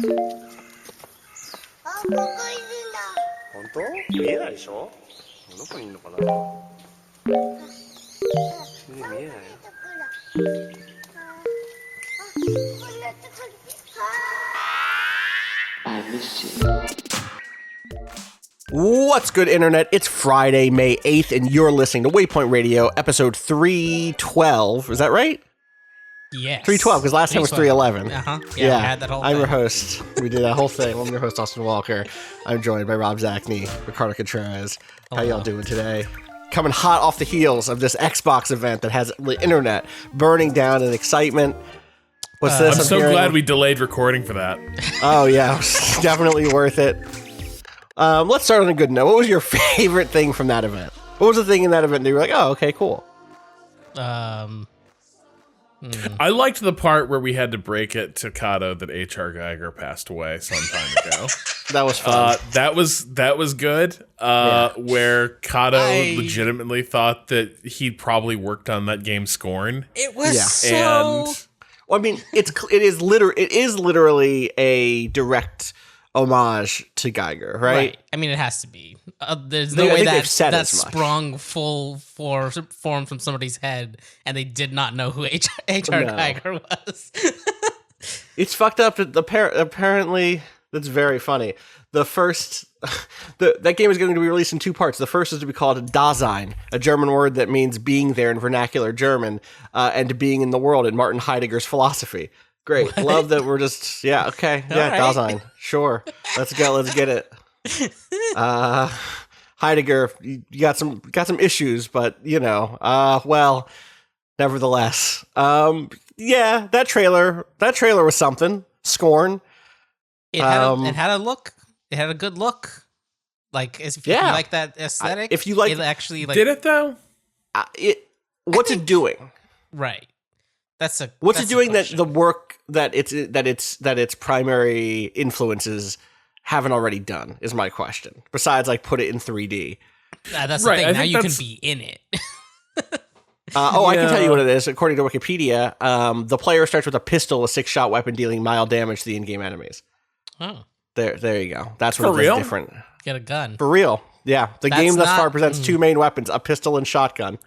本当？見えないでしょ？どこにいるのかな？見えないよ。I miss you. What's good, Internet? It's Friday, May 8th, and you're listening to Waypoint Radio, episode 312. Is that right? Yes. 312, because last time was 311. Uh-huh. Yeah, we had that whole I'm thing. your host. We did that whole thing. I'm your host, Austin Walker. I'm joined by Rob Zachney, Ricardo Contreras. How y'all doing today? Coming hot off the heels of this Xbox event that has the Internet burning down in excitement. What's this? I'm so hearing? glad we delayed recording for that. Oh, yeah. It was definitely worth it. Let's start on a good note. What was your favorite thing from that event? What was the thing in that event that you were like, oh, okay, cool? I liked the part where we had to break it to Cado that H.R. Geiger passed away some time ago. That was fun. That was good. Where Cado legitimately thought that he'd probably worked on that game Scorn. It was Well, I mean, it is literally a direct homage to Geiger, right? I mean, it has to be. There's no I way think that they've said that as much. sprung full form from somebody's head, and they did not know who H.R. No. Geiger was. It's fucked up. Apparently, that's very funny. The first, that game is going to be released in two parts. The first is to be called Dasein, a German word that means being there in vernacular German, and being in the world in Martin Heidegger's philosophy. Great. What? Love that we're just, yeah, okay. Yeah, right. Dasein. Sure. Let's go. Let's get it. Heidegger, you got some issues, but, you know, well, nevertheless. Yeah, that trailer was something. Scorn. It had a look. It had a good look. Like, if you like that aesthetic, if you like, it actually, like, Did it though? What's it doing? right. What's it doing that the work that its primary influences haven't already done is my question. Besides, like, put it in 3D. That's the Right, thing. I Now think you can that's- be in it. I can tell you what it is. According to Wikipedia, the player starts with a pistol, a 6-shot weapon dealing mild damage to the in-game enemies. Oh, There you go. That's For what real? is different. get a gun. For real. Yeah. The That's game thus not- far presents two main weapons, a pistol and shotgun.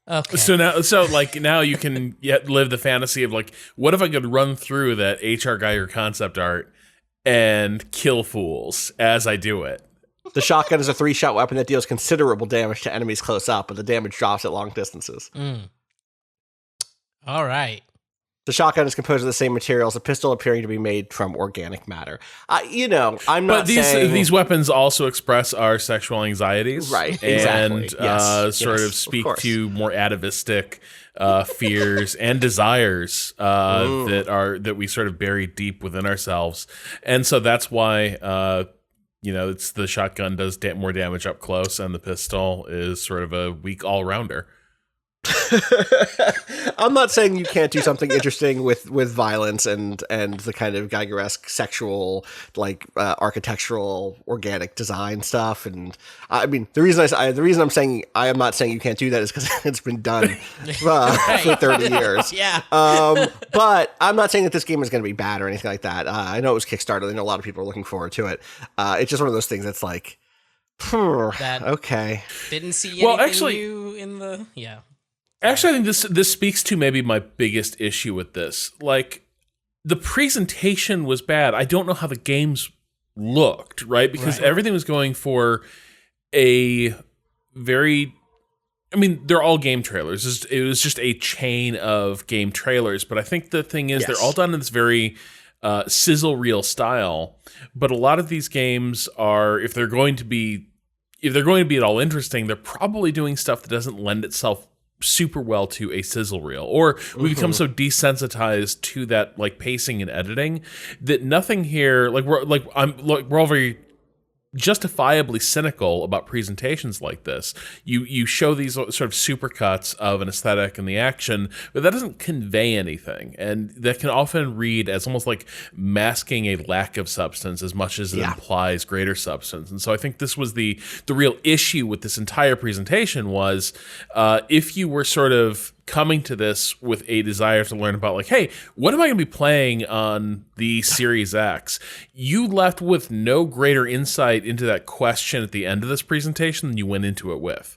Okay. So now you can live the fantasy of, like, what if I could run through that H.R. Geiger concept art and kill fools as I do it? The shotgun is a 3-shot weapon that deals considerable damage to enemies close up, but the damage drops at long distances. All right. The shotgun is composed of the same materials, a pistol appearing to be made from organic matter. I'm not But saying... these weapons also express our sexual anxieties, Right, and exactly. Yes, sort yes, of speak course. to more atavistic fears and desires that we sort of bury deep within ourselves, and so that's why it's the shotgun does more damage up close, and the pistol is sort of a weak all rounder. I'm not saying you can't do something interesting with violence and the kind of Geiger-esque sexual, like, architectural organic design stuff. And I mean, the reason I'm saying I am not saying you can't do that is because it's been done for 30 years. Yeah. But I'm not saying that this game is going to be bad or anything like that. I know it was Kickstarter. I know a lot of people are looking forward to it. It's just one of those things that's like, That- okay. Didn't see anything actually- new in the Actually, I think this speaks to maybe my biggest issue with this. Like, the presentation was bad. I don't know how the games looked, right? Because everything was going for a very... I mean, they're all game trailers. It was just a chain of game trailers. But I think the thing is, they're all done in this very sizzle reel style. But a lot of these games are, if they're going to be at all interesting, they're probably doing stuff that doesn't lend itself super well to a sizzle reel, or we become so desensitized to that, like, pacing and editing, that nothing here, we're all very justifiably cynical about presentations like this. You show these sort of supercuts of an aesthetic and the action, but that doesn't convey anything, and that can often read as almost like masking a lack of substance as much as it implies greater substance. And so I think this was the real issue with this entire presentation was if you were sort of coming to this with a desire to learn about, like, hey, what am I going to be playing on the Series X? You left with no greater insight into that question at the end of this presentation than you went into it with.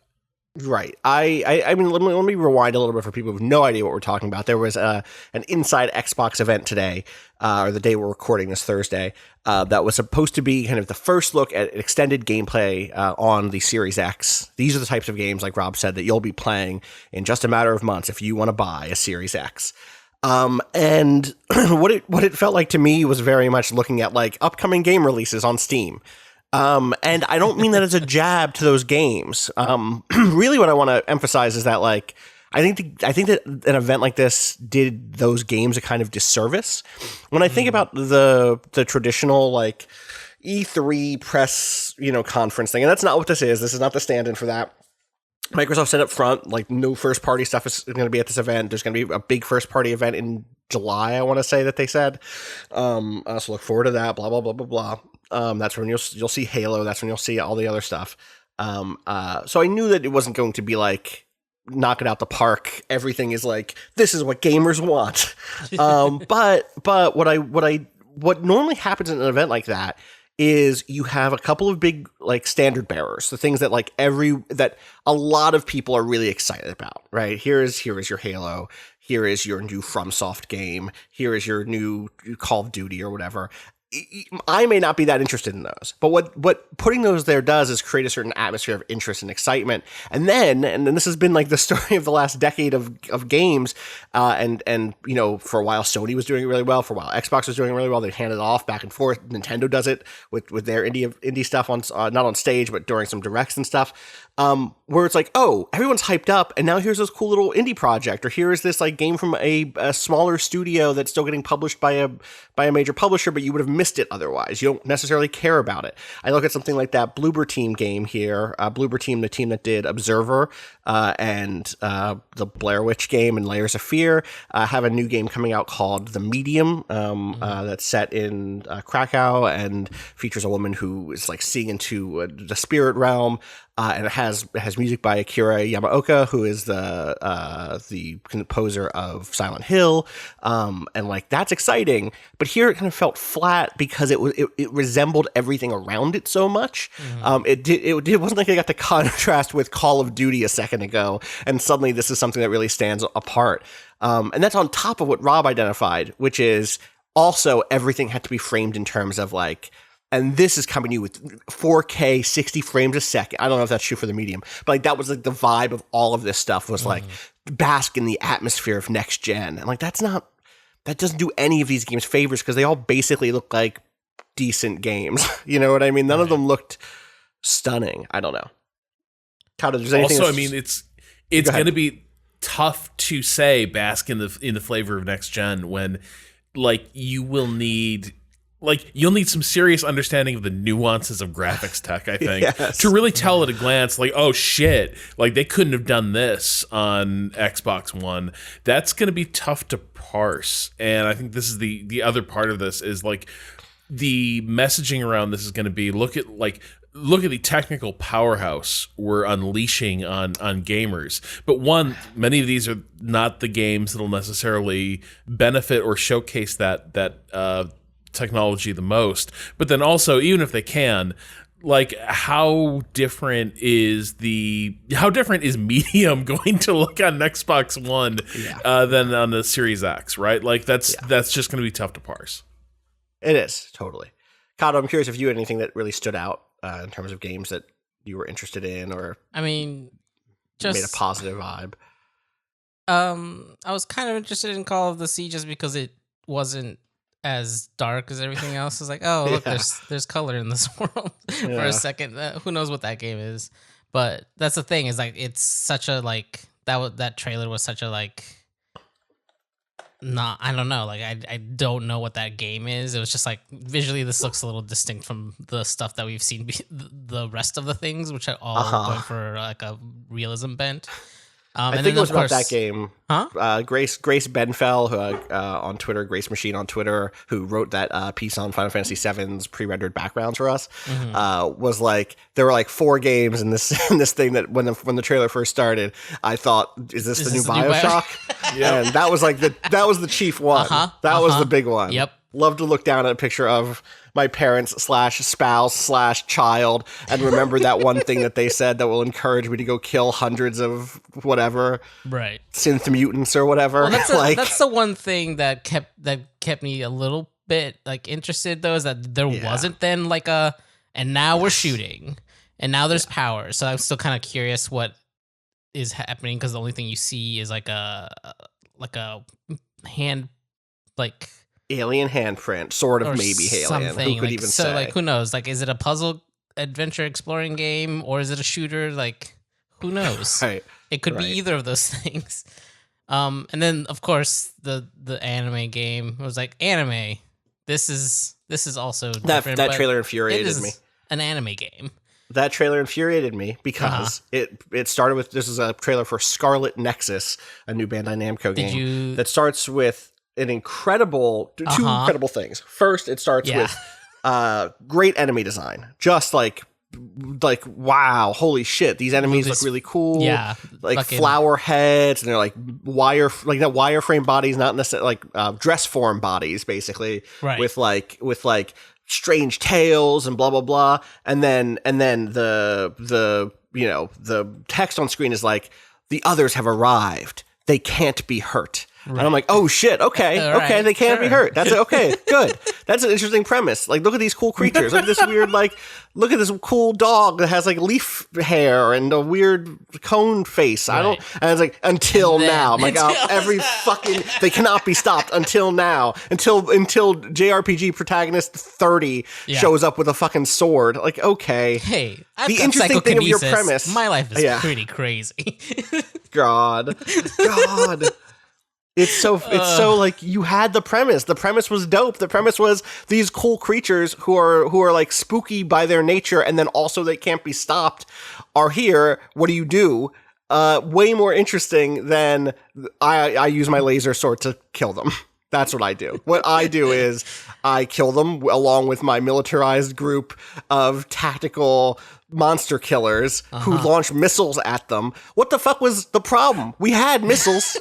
Right. I mean, let me rewind a little bit for people who have no idea what we're talking about. There was an Inside Xbox event today, or the day we're recording this Thursday, that was supposed to be kind of the first look at extended gameplay on the Series X. These are the types of games, like Rob said, that you'll be playing in just a matter of months if you want to buy a Series X. And what it felt like to me was very much looking at like upcoming game releases on Steam. And I don't mean that as a jab to those games. Really what I want to emphasize is that, like, I think that an event like this did those games a kind of disservice. When I think about the traditional, like, E3 press, conference thing, and that's not what this is. This is not the stand-in for that. Microsoft said up front, like, no first-party stuff is going to be at this event. There's going to be a big first-party event in July, I want to say that they said. So look forward to that, blah, blah, blah, blah, blah. That's when you'll see Halo. That's when you'll see all the other stuff. So I knew that it wasn't going to be like knock it out the park. Everything is like, this is what gamers want. But what normally happens in an event like that is you have a couple of big like standard bearers, the things that like that a lot of people are really excited about, right? Here is your Halo. Here is your new FromSoft game. Here is your new Call of Duty or whatever. I may not be that interested in those, but what putting those there does is create a certain atmosphere of interest and excitement. And then this has been like the story of the last decade of games. And for a while Sony was doing it really well. For a while Xbox was doing it really well. They handed it off back and forth. Nintendo does it with their indie stuff on not on stage, but during some directs and stuff. Where it's like, oh, everyone's hyped up, and now here's this cool little indie project, or here is this like game from a smaller studio that's still getting published by a major publisher, but you would have missed it otherwise. You don't necessarily care about it. I look at something like that Bloober Team game here. Bloober Team, the team that did Observer and the Blair Witch game and Layers of Fear, have a new game coming out called The Medium, that's set in Krakow and features a woman who is like seeing into the spirit realm. And it has music by Akira Yamaoka, who is the composer of Silent Hill, and like that's exciting. But here it kind of felt flat because it resembled everything around it so much. It wasn't like I got the contrast with Call of Duty a second ago, and suddenly this is something that really stands apart. And that's on top of what Rob identified, which is also everything had to be framed in terms of like. And this is coming to you with 4K, 60 frames a second. I don't know if that's true for the Medium, but like that was like the vibe of all of this stuff was like bask in the atmosphere of next gen. And like that doesn't do any of these games favors because they all basically look like decent games. You know what I mean? None of them looked stunning. I don't know. Cado, there's anything also, I mean, it's going to be tough to say bask in the flavor of next gen when like you'll need some serious understanding of the nuances of graphics tech, I think, to really tell at a glance, like, oh shit, like they couldn't have done this on Xbox One. That's going to be tough to parse. And I think this is the other part of this is like the messaging around this is going to be look at the technical powerhouse we're unleashing on gamers. But one, many of these are not the games that'll necessarily benefit or showcase that technology the most. But then also, even if they can, like how different is Medium going to look on Xbox One than on the Series X, right? Like that's just going to be tough to parse. It is, totally. Cado, I'm curious if you had anything that really stood out in terms of games that you were interested in, or I mean, just made a positive vibe. I was kind of interested in Call of the Sea just because it wasn't as dark as everything else. It's like, oh, look, there's color in this world for a second. Who knows what that game is? But that's the thing is like it's such a like that trailer was such a like. I don't know. Like I don't know what that game is. It was just like visually, this looks a little distinct from the stuff that we've seen. The rest of the things, which are all going for like a realism bent. I and think then, it was of about course- that game. Huh? Grace Benfell, who, on Twitter, Grace Machine on Twitter, who wrote that piece on Final Fantasy VII's pre-rendered backgrounds for us, was like, there were like 4 games in this thing that when the trailer first started, I thought, is this the new BioShock? And that was like that was the chief one. That was the big one. Yep. Love to look down at a picture of my parents / spouse / child and remember that one thing that they said that will encourage me to go kill hundreds of whatever Right. synth mutants or whatever. Well, that's, like, that's the one thing that kept me a little bit like interested though, is that there wasn't then like and now we're shooting and now there's power. So I'm still kind of curious what is happening, because the only thing you see is like a hand, like alien handprint, sort of, maybe alien. something. Who could like, even so say? like who knows? Like, is it a puzzle adventure exploring game or is it a shooter? Like, who knows? Right. It could be either of those things. And then of course the anime game was like, anime. This is also different, that but trailer infuriated me. An anime game. That trailer infuriated me because it started with, this is a trailer for Scarlet Nexus, a new Bandai Namco game that starts with an incredible two incredible things. First, it starts with great enemy design, just like wow, holy shit, these enemies look really cool. Yeah, like flower heads, and they're like wireframe bodies, not necessarily like dress form bodies, basically, right. with like strange tails and blah blah blah, and then the text on screen is like, the others have arrived, they can't be hurt. Right. And I'm like, oh shit, okay, okay, they can't be hurt. That's okay, good. That's an interesting premise. Like, look at these cool creatures. Look at this weird, look at this cool dog that has like leaf hair and a weird cone face. And it's like, until now. I'm like, every fucking, they cannot be stopped until now. Until JRPG protagonist 30 shows up with a fucking sword. Like, okay. Hey, I've the got interesting thing of your premise. My life is pretty crazy. God. It's so like, you had the premise. The premise was dope. The premise was these cool creatures who are like spooky by their nature, and then also they can't be stopped, are here. What do? Way more interesting than I use my laser sword to kill them. That's what I do. What I do is I kill them along with my militarized group of tactical monster killers who launch missiles at them. What the fuck was the problem? We had missiles.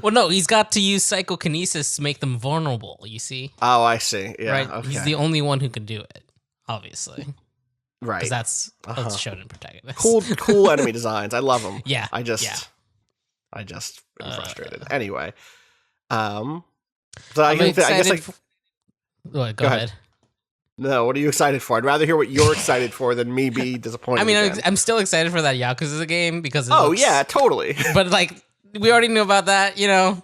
Well, no, he's got to use psychokinesis to make them vulnerable, you see? Oh, I see. Yeah, right? okay. He's the only one who can do it, obviously. Right. Because that's shonen protagonist. Cool enemy designs. I love them. Yeah. I just am frustrated. Anyway. So I guess go ahead. No, what are you excited for? I'd rather hear what you're excited for than me be disappointed. I mean, again. I'm still excited for that Yakuza game because yeah, totally. But like, we already knew about that, you know.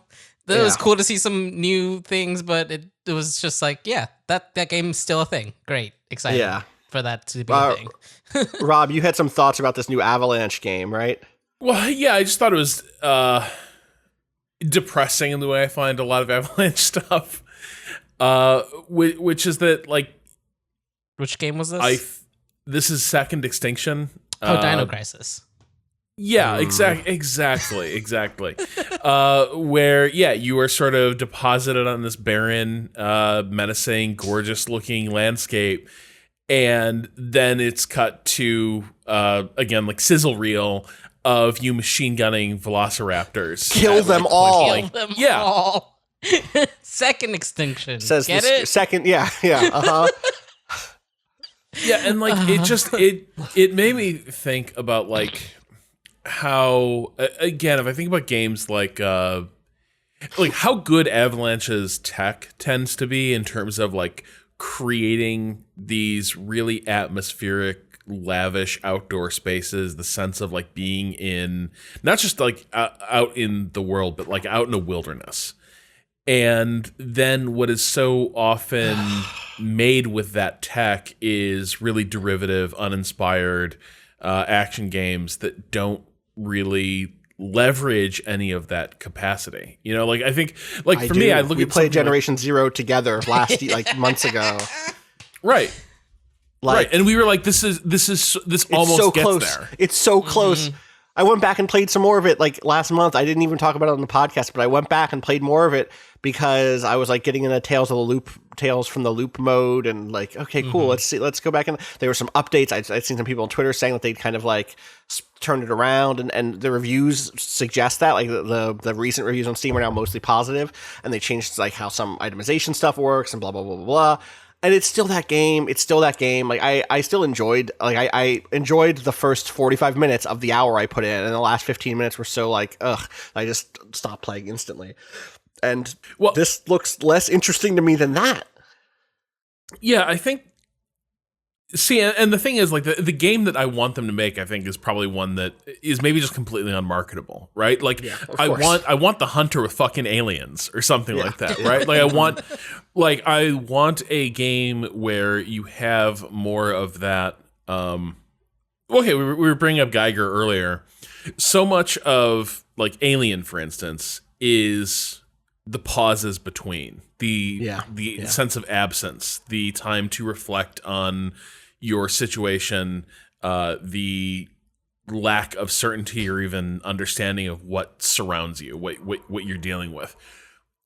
It was cool to see some new things, but it was just like, that game's still a thing. Great, excited for that to be a thing. Rob, you had some thoughts about this new Avalanche game, right? Well, yeah, I just thought it was depressing in the way I find a lot of Avalanche stuff. Which is that, like, which game was this? This is Second Extinction. Dino Crisis. Yeah, exactly. Where you are sort of deposited on this barren, menacing, gorgeous-looking landscape, and then it's cut to again, like, sizzle reel of you machine gunning velociraptors. Kill them all. Kill them all. Second Extinction. Says Get it? Second, yeah. Yeah, and like it made me think about like how, again, if I think about games like how good Avalanche's tech tends to be in terms of like creating these really atmospheric, lavish outdoor spaces, the sense of like being in not just like out in the world, but like out in a wilderness. And then what is so often made with that tech is really derivative, uninspired action games that don't really leverage any of that capacity. You know, like I think, like for me, I look we at played Generation Zero together like months ago. Right. Right. And we were like, this almost so gets close. there. It's so close. I went back and played some more of it like last month. I didn't even talk about it on the podcast, but I went back and played more of it because I was like getting in a Tales from the Loop mode, and like, okay, cool, let's go back. And there were some updates. I'd seen some people on Twitter saying that they'd kind of like turned it around, and the reviews suggest that, like the recent reviews on Steam are now mostly positive, and they changed like how some itemization stuff works and blah blah blah blah blah. And it's still that game. Like I still enjoyed, like I enjoyed the first 45 minutes of the hour I put in, and the last 15 minutes were so like, ugh, I just stopped playing instantly. And this looks less interesting to me than that. Yeah, I think. See, and the thing is, like the game that I want them to make, I think, is probably one that is maybe just completely unmarketable, right? Like, I want the hunter with fucking aliens or something like that, right? Like, I want a game where you have more of that. Okay, we were bringing up Geiger earlier. So much of like Alien, for instance, is the pauses between the sense of absence, the time to reflect on your situation, the lack of certainty or even understanding of what surrounds you, what you're dealing with.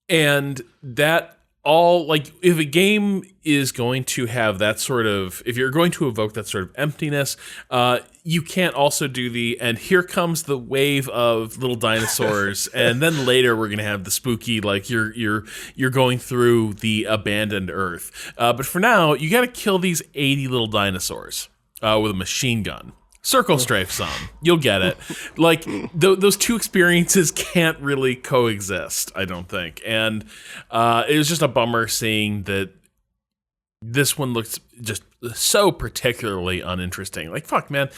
And that all, like, if a game is going to have that sort of, if you're going to evoke that sort of emptiness, you can't also do and here comes the wave of little dinosaurs, and then later we're gonna have the spooky, like you're going through the abandoned Earth. But for now, you got to kill these 80 little dinosaurs with a machine gun. Circle strafe some, you'll get it. Like those two experiences can't really coexist, I don't think. And it was just a bummer seeing that this one looks just so particularly uninteresting. Like, fuck, man.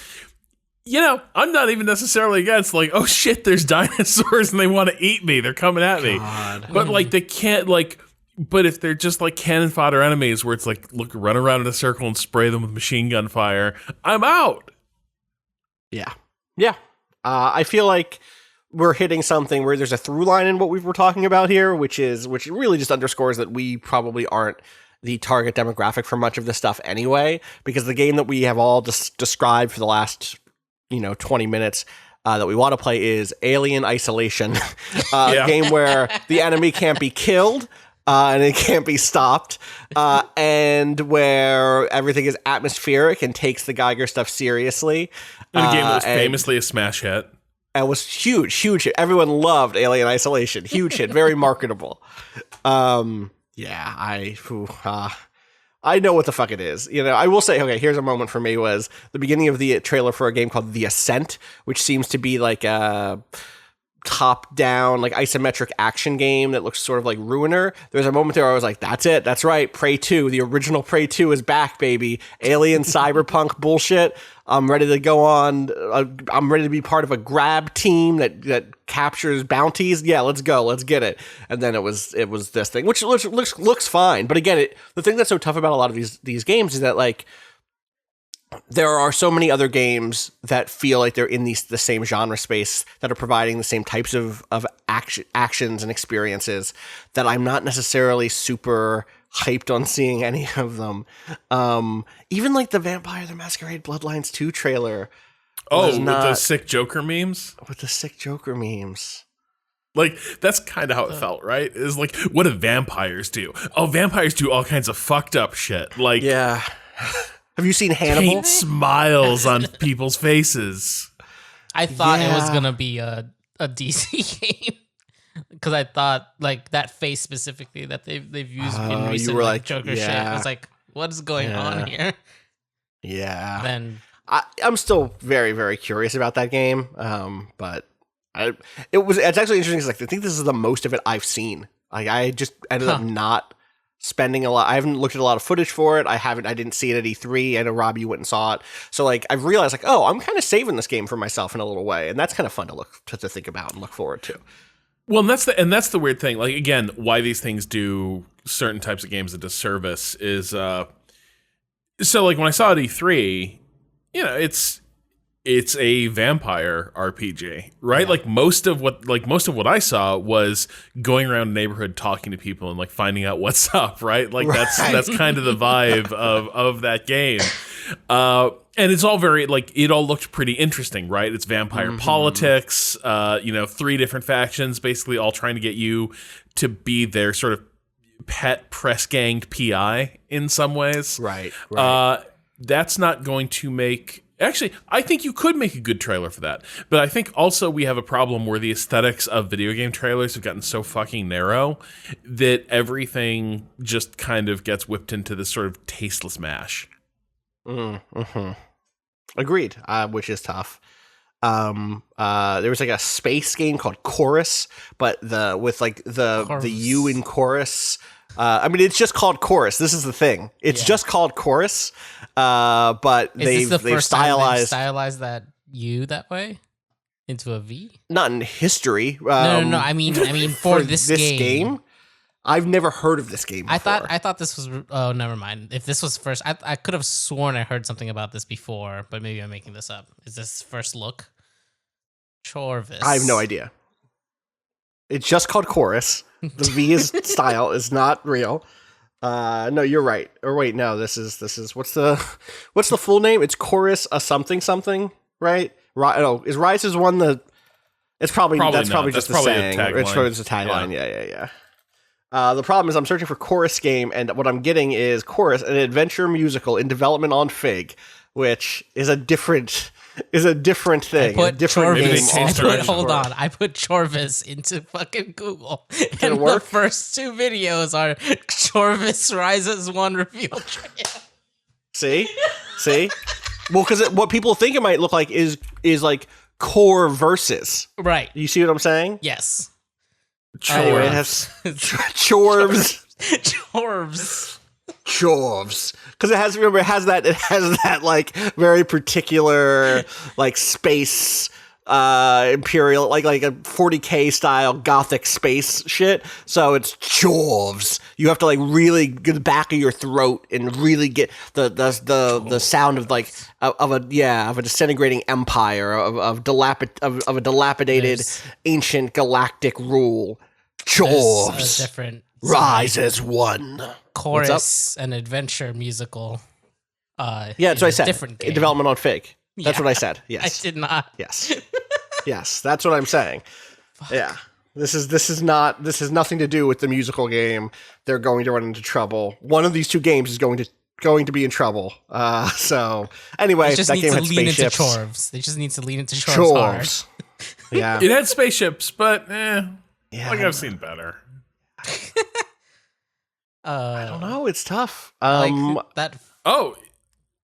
You know, I'm not even necessarily against, like, oh shit, there's dinosaurs and they want to eat me. They're coming at me. But like, they can't, like, but if they're just like cannon fodder enemies where it's like, look, run around in a circle and spray them with machine gun fire, I'm out. Yeah. I feel like we're hitting something where there's a through line in what we were talking about here, which really just underscores that we probably aren't the target demographic for much of this stuff anyway, because the game that we have all described for the last 20 minutes that we want to play is Alien Isolation, a game where the enemy can't be killed and it can't be stopped, and where everything is atmospheric and takes the Geiger stuff seriously. In a game that was famously a smash hit. And was huge hit. Everyone loved Alien Isolation. Huge hit, very marketable. I know what the fuck it is. I will say, okay, here's a moment for me, was the beginning of the trailer for a game called The Ascent, which seems to be like a top-down, like isometric action game that looks sort of like Ruiner. There's a moment there where I was like, that's it. That's right. Prey 2. The original Prey 2 is back, baby. Alien cyberpunk bullshit. I'm ready to go on. I'm ready to be part of a grab team that captures bounties. Yeah, let's go. Let's get it. And then it was this thing, which looks fine. But again, the thing that's so tough about a lot of these games is that, like, there are so many other games that feel like they're in the same genre space that are providing the same types of actions and experiences that I'm not necessarily super hyped on seeing any of them. Even like the Vampire the Masquerade Bloodlines 2 trailer. With those sick Joker memes? With the sick Joker memes. Like, that's kind of how it felt, right? It's like, what do vampires do? Oh, vampires do all kinds of fucked up shit. Like, yeah. Have you seen Hannibal? Paint smiles on people's faces. I thought it was gonna be a DC game because I thought, like, that face specifically that they've used in recent Joker shit. I was like, what is going on here? Yeah. Then I'm still very, very curious about that game. But it's actually interesting because, like, I think this is the most of it I've seen. Like, I just ended up not spending a lot. I haven't looked at a lot of footage for it. I didn't see it at E3. I know, Rob, you went and saw it. So, like, I've realized, like, oh, I'm kind of saving this game for myself in a little way. And that's kind of fun to think about and look forward to. Well, and that's the weird thing. Like, again, why these things do certain types of games a disservice is, so, like, when I saw it at E3, it's a vampire RPG, right? Yeah. Like most of what I saw was going around the neighborhood talking to people and like finding out what's up, right? Like that's kind of the vibe of that game. And it's all very, like, it all looked pretty interesting, right? It's vampire politics, 3 different factions, basically all trying to get you to be their sort of pet press-ganged PI in some ways. Right. That's not going to make... Actually, I think you could make a good trailer for that. But I think also we have a problem where the aesthetics of video game trailers have gotten so fucking narrow that everything just kind of gets whipped into this sort of tasteless mash. Agreed, which is tough. There was like a space game called Chorus, but the U in Chorus. I mean, it's just called Chorus. This is the thing. It's just called Chorus. But they've stylized that U that way into a V. Not in history. No. I mean, for this game. I've never heard of this game before. I thought this was. Oh, never mind. If this was first, I could have sworn I heard something about this before, but maybe I'm making this up. Is this first look? Chorvis. I have no idea. It's just called Chorus. The V is style is not real. No, you're right. Or wait, no. This is what's the full name? It's Chorus a something, right? Is Rises one the? It's probably that's probably just the saying. It's probably just a tagline. Yeah. The problem is I'm searching for Chorus game, and what I'm getting is Chorus, an adventure musical in development on Fig, which is a different thing. I put Chorvis into fucking Google, and the first 2 videos are Chorvis Rises 1 reveal trailer. See, well, because what people think it might look like is like core verses, right? You see what I'm saying? Yes. Anyway, it has chorves. Because it has that like very particular like space imperial like a 40K style gothic space shit. So it's chorves. You have to like really get the back of your throat and really get the sound of like of a disintegrating empire of a dilapidated ancient galactic rule. Chorves. Different Rise as one. Chorus, an adventure musical. That's what I said. Different game. Development on Fig. That's what I said. Yes. I did not. Yes. Yes, that's what I'm saying. Fuck. Yeah. This has nothing to do with the musical game. They're going to run into trouble. One of these 2 games is going to be in trouble. So anyway, that game had spaceships. They just need to lean into chorves. Yeah. It had spaceships, but I've seen better. I don't know. It's tough. Like that. Oh,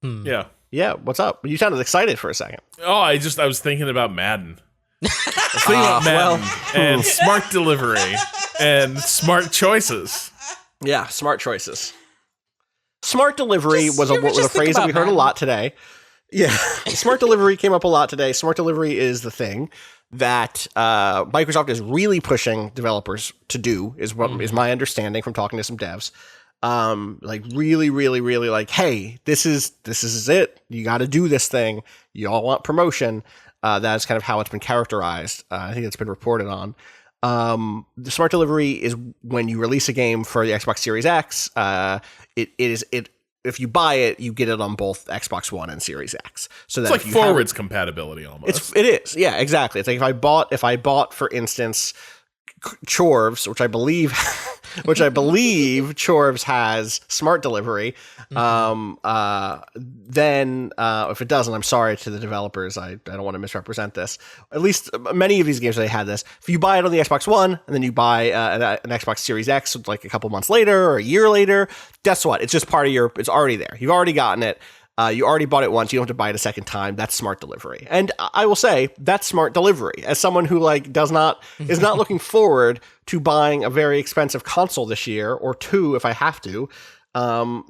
yeah. Yeah. What's up? You sounded excited for a second. Oh, I was thinking about Madden. And smart delivery and smart choices. Yeah, smart choices. Smart delivery was a phrase that we heard a lot today. Yeah, smart delivery came up a lot today. Smart delivery is the thing that Microsoft is really pushing developers to do, is my understanding from talking to some devs. Like really, really, really like, hey, this is it. You got to do this thing. You all want promotion. That's kind of how it's been characterized. I think it's been reported on. The smart delivery is when you release a game for the Xbox Series X. If you buy it, you get it on both Xbox One and Series X. So it's like forwards compatibility almost. It is, yeah, exactly. It's like if I bought, for instance, Chorves, which I believe Chorves has smart delivery. Then if it doesn't, I'm sorry to the developers. I don't want to misrepresent this. At least many of these games they had this. If you buy it on the Xbox One and then you buy an Xbox Series X like a couple months later or a year later, guess what? It's just part of it's already there. You've already gotten it. You already bought it once. You don't have to buy it a second time. That's smart delivery. And I will say that's smart delivery. As someone who is not looking forward to buying a very expensive console this year or 2 if I have to,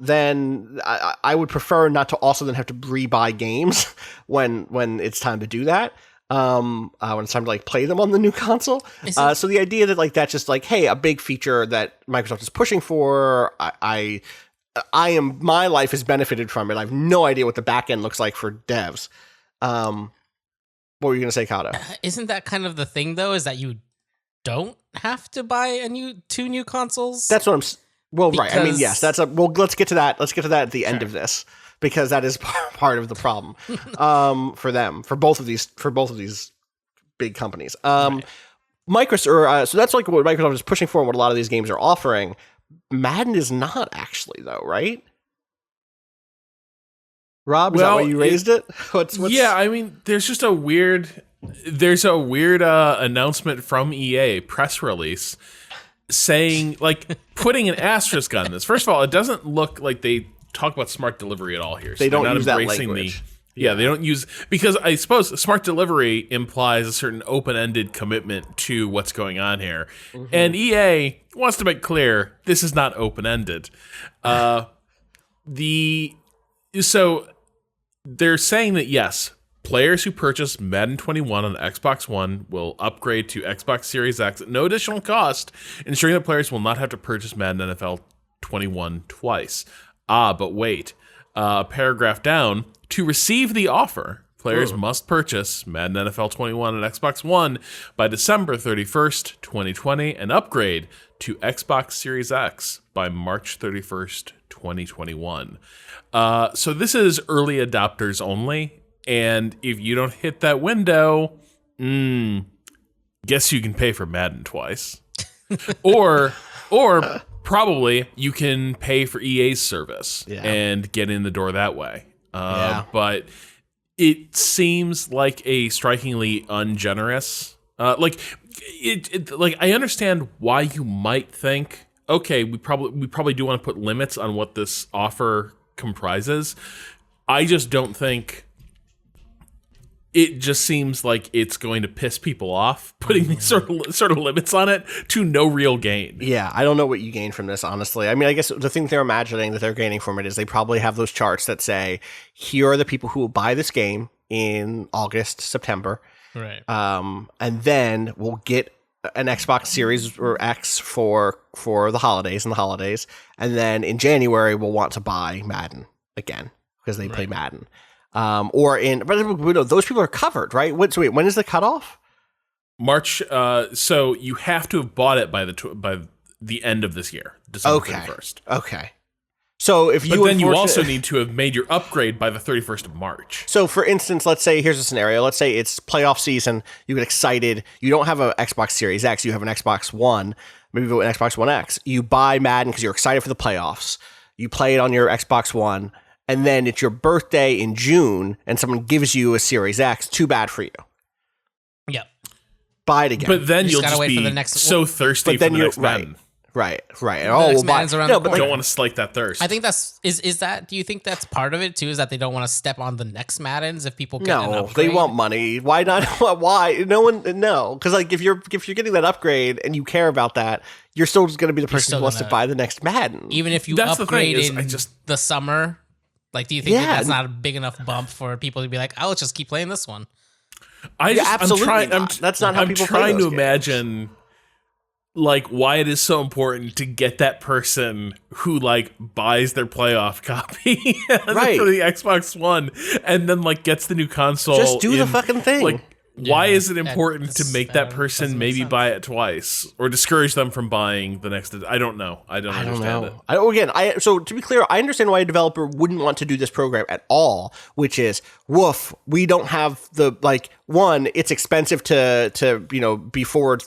then I would prefer not to also then have to re-buy games when it's time to do that. When it's time to like play them on the new console. So the idea that like that's just like, hey, a big feature that Microsoft is pushing for, my life has benefited from it. I have no idea what the back end looks like for devs. What were you going to say, Cado? Isn't that kind of the thing though? Is that you don't have to buy 2 new consoles? That's what I'm. Well, right. I mean, yes. Let's get to that. Let's get to that at the end of this. because that is part of the problem for them, for both of these big companies. Microsoft, so that's like what Microsoft is pushing for and what a lot of these games are offering. Madden is not actually, though, right? Rob, is that why you raised it? What's... Yeah, I mean, there's a weird announcement from EA, press release, saying, like, putting an asterisk on this. First of all, it doesn't look like they talk about smart delivery at all here. So they don't use that language. Yeah, they don't use, because I suppose smart delivery implies a certain open-ended commitment to what's going on here. Mm-hmm. And EA wants to make clear this is not open-ended. So they're saying that, yes, players who purchase Madden 21 on Xbox One will upgrade to Xbox Series X at no additional cost, ensuring that players will not have to purchase Madden NFL 21 twice. But wait. A paragraph down, to receive the offer, players must purchase Madden NFL 21 on Xbox One by December 31st, 2020, and upgrade to Xbox Series X by March 31st, 2021. So this is early adopters only, and if you don't hit that window, guess you can pay for Madden twice. or probably you can pay for EA's service and get in the door that way. But it seems like a strikingly ungenerous. Like I understand why you might think, okay, we probably do want to put limits on what this offer comprises. I just don't think. It just seems like it's going to piss people off, putting these sort of limits on it to no real gain. Yeah, I don't know what you gain from this, honestly. I mean, I guess the thing they're imagining that they're gaining from it is they probably have those charts that say, here are the people who will buy this game in August, September. Right. And then we'll get an Xbox Series or X for the holidays. And then in January, we'll want to buy Madden again because they play Madden. But those people are covered, right? So wait, when is the cutoff? March. So you have to have bought it by the end of this year, December 31st. Okay. So you also need to have made your upgrade by the 31st of March. So for instance, let's say here's a scenario. Let's say it's playoff season. You get excited. You don't have an Xbox Series X. You have an Xbox One, maybe an Xbox One X. You buy Madden because you're excited for the playoffs. You play it on your Xbox One. And then it's your birthday in June, and someone gives you a Series X. Too bad for you. Yeah. Buy it again. But then you'll just be so thirsty for the next Madden. Right. We'll buy. No, but don't want to slake that thirst. I think that's is that. Do you think that's part of it too? Is that they don't want to step on the next Maddens if people get an upgrade? They want money. Why not? Why? No, because like if you're getting that upgrade and you care about that, you're still just going to be the person who wants to buy the next Madden. Even if you upgrade in the summer. Like, do you think that's not a big enough bump for people to be like, "Oh, let's just keep playing this one"? Absolutely. That's not how people play those games. I'm trying to imagine, like, why it is so important to get that person who like buys their playoff copy for the Xbox One and then like gets the new console. Just do the fucking thing. Like, why is it important to make that person maybe buy it twice or discourage them from buying the next? I don't know. I don't understand it. So to be clear, I understand why a developer wouldn't want to do this program at all, which is, woof, we don't have one, it's expensive to be forward,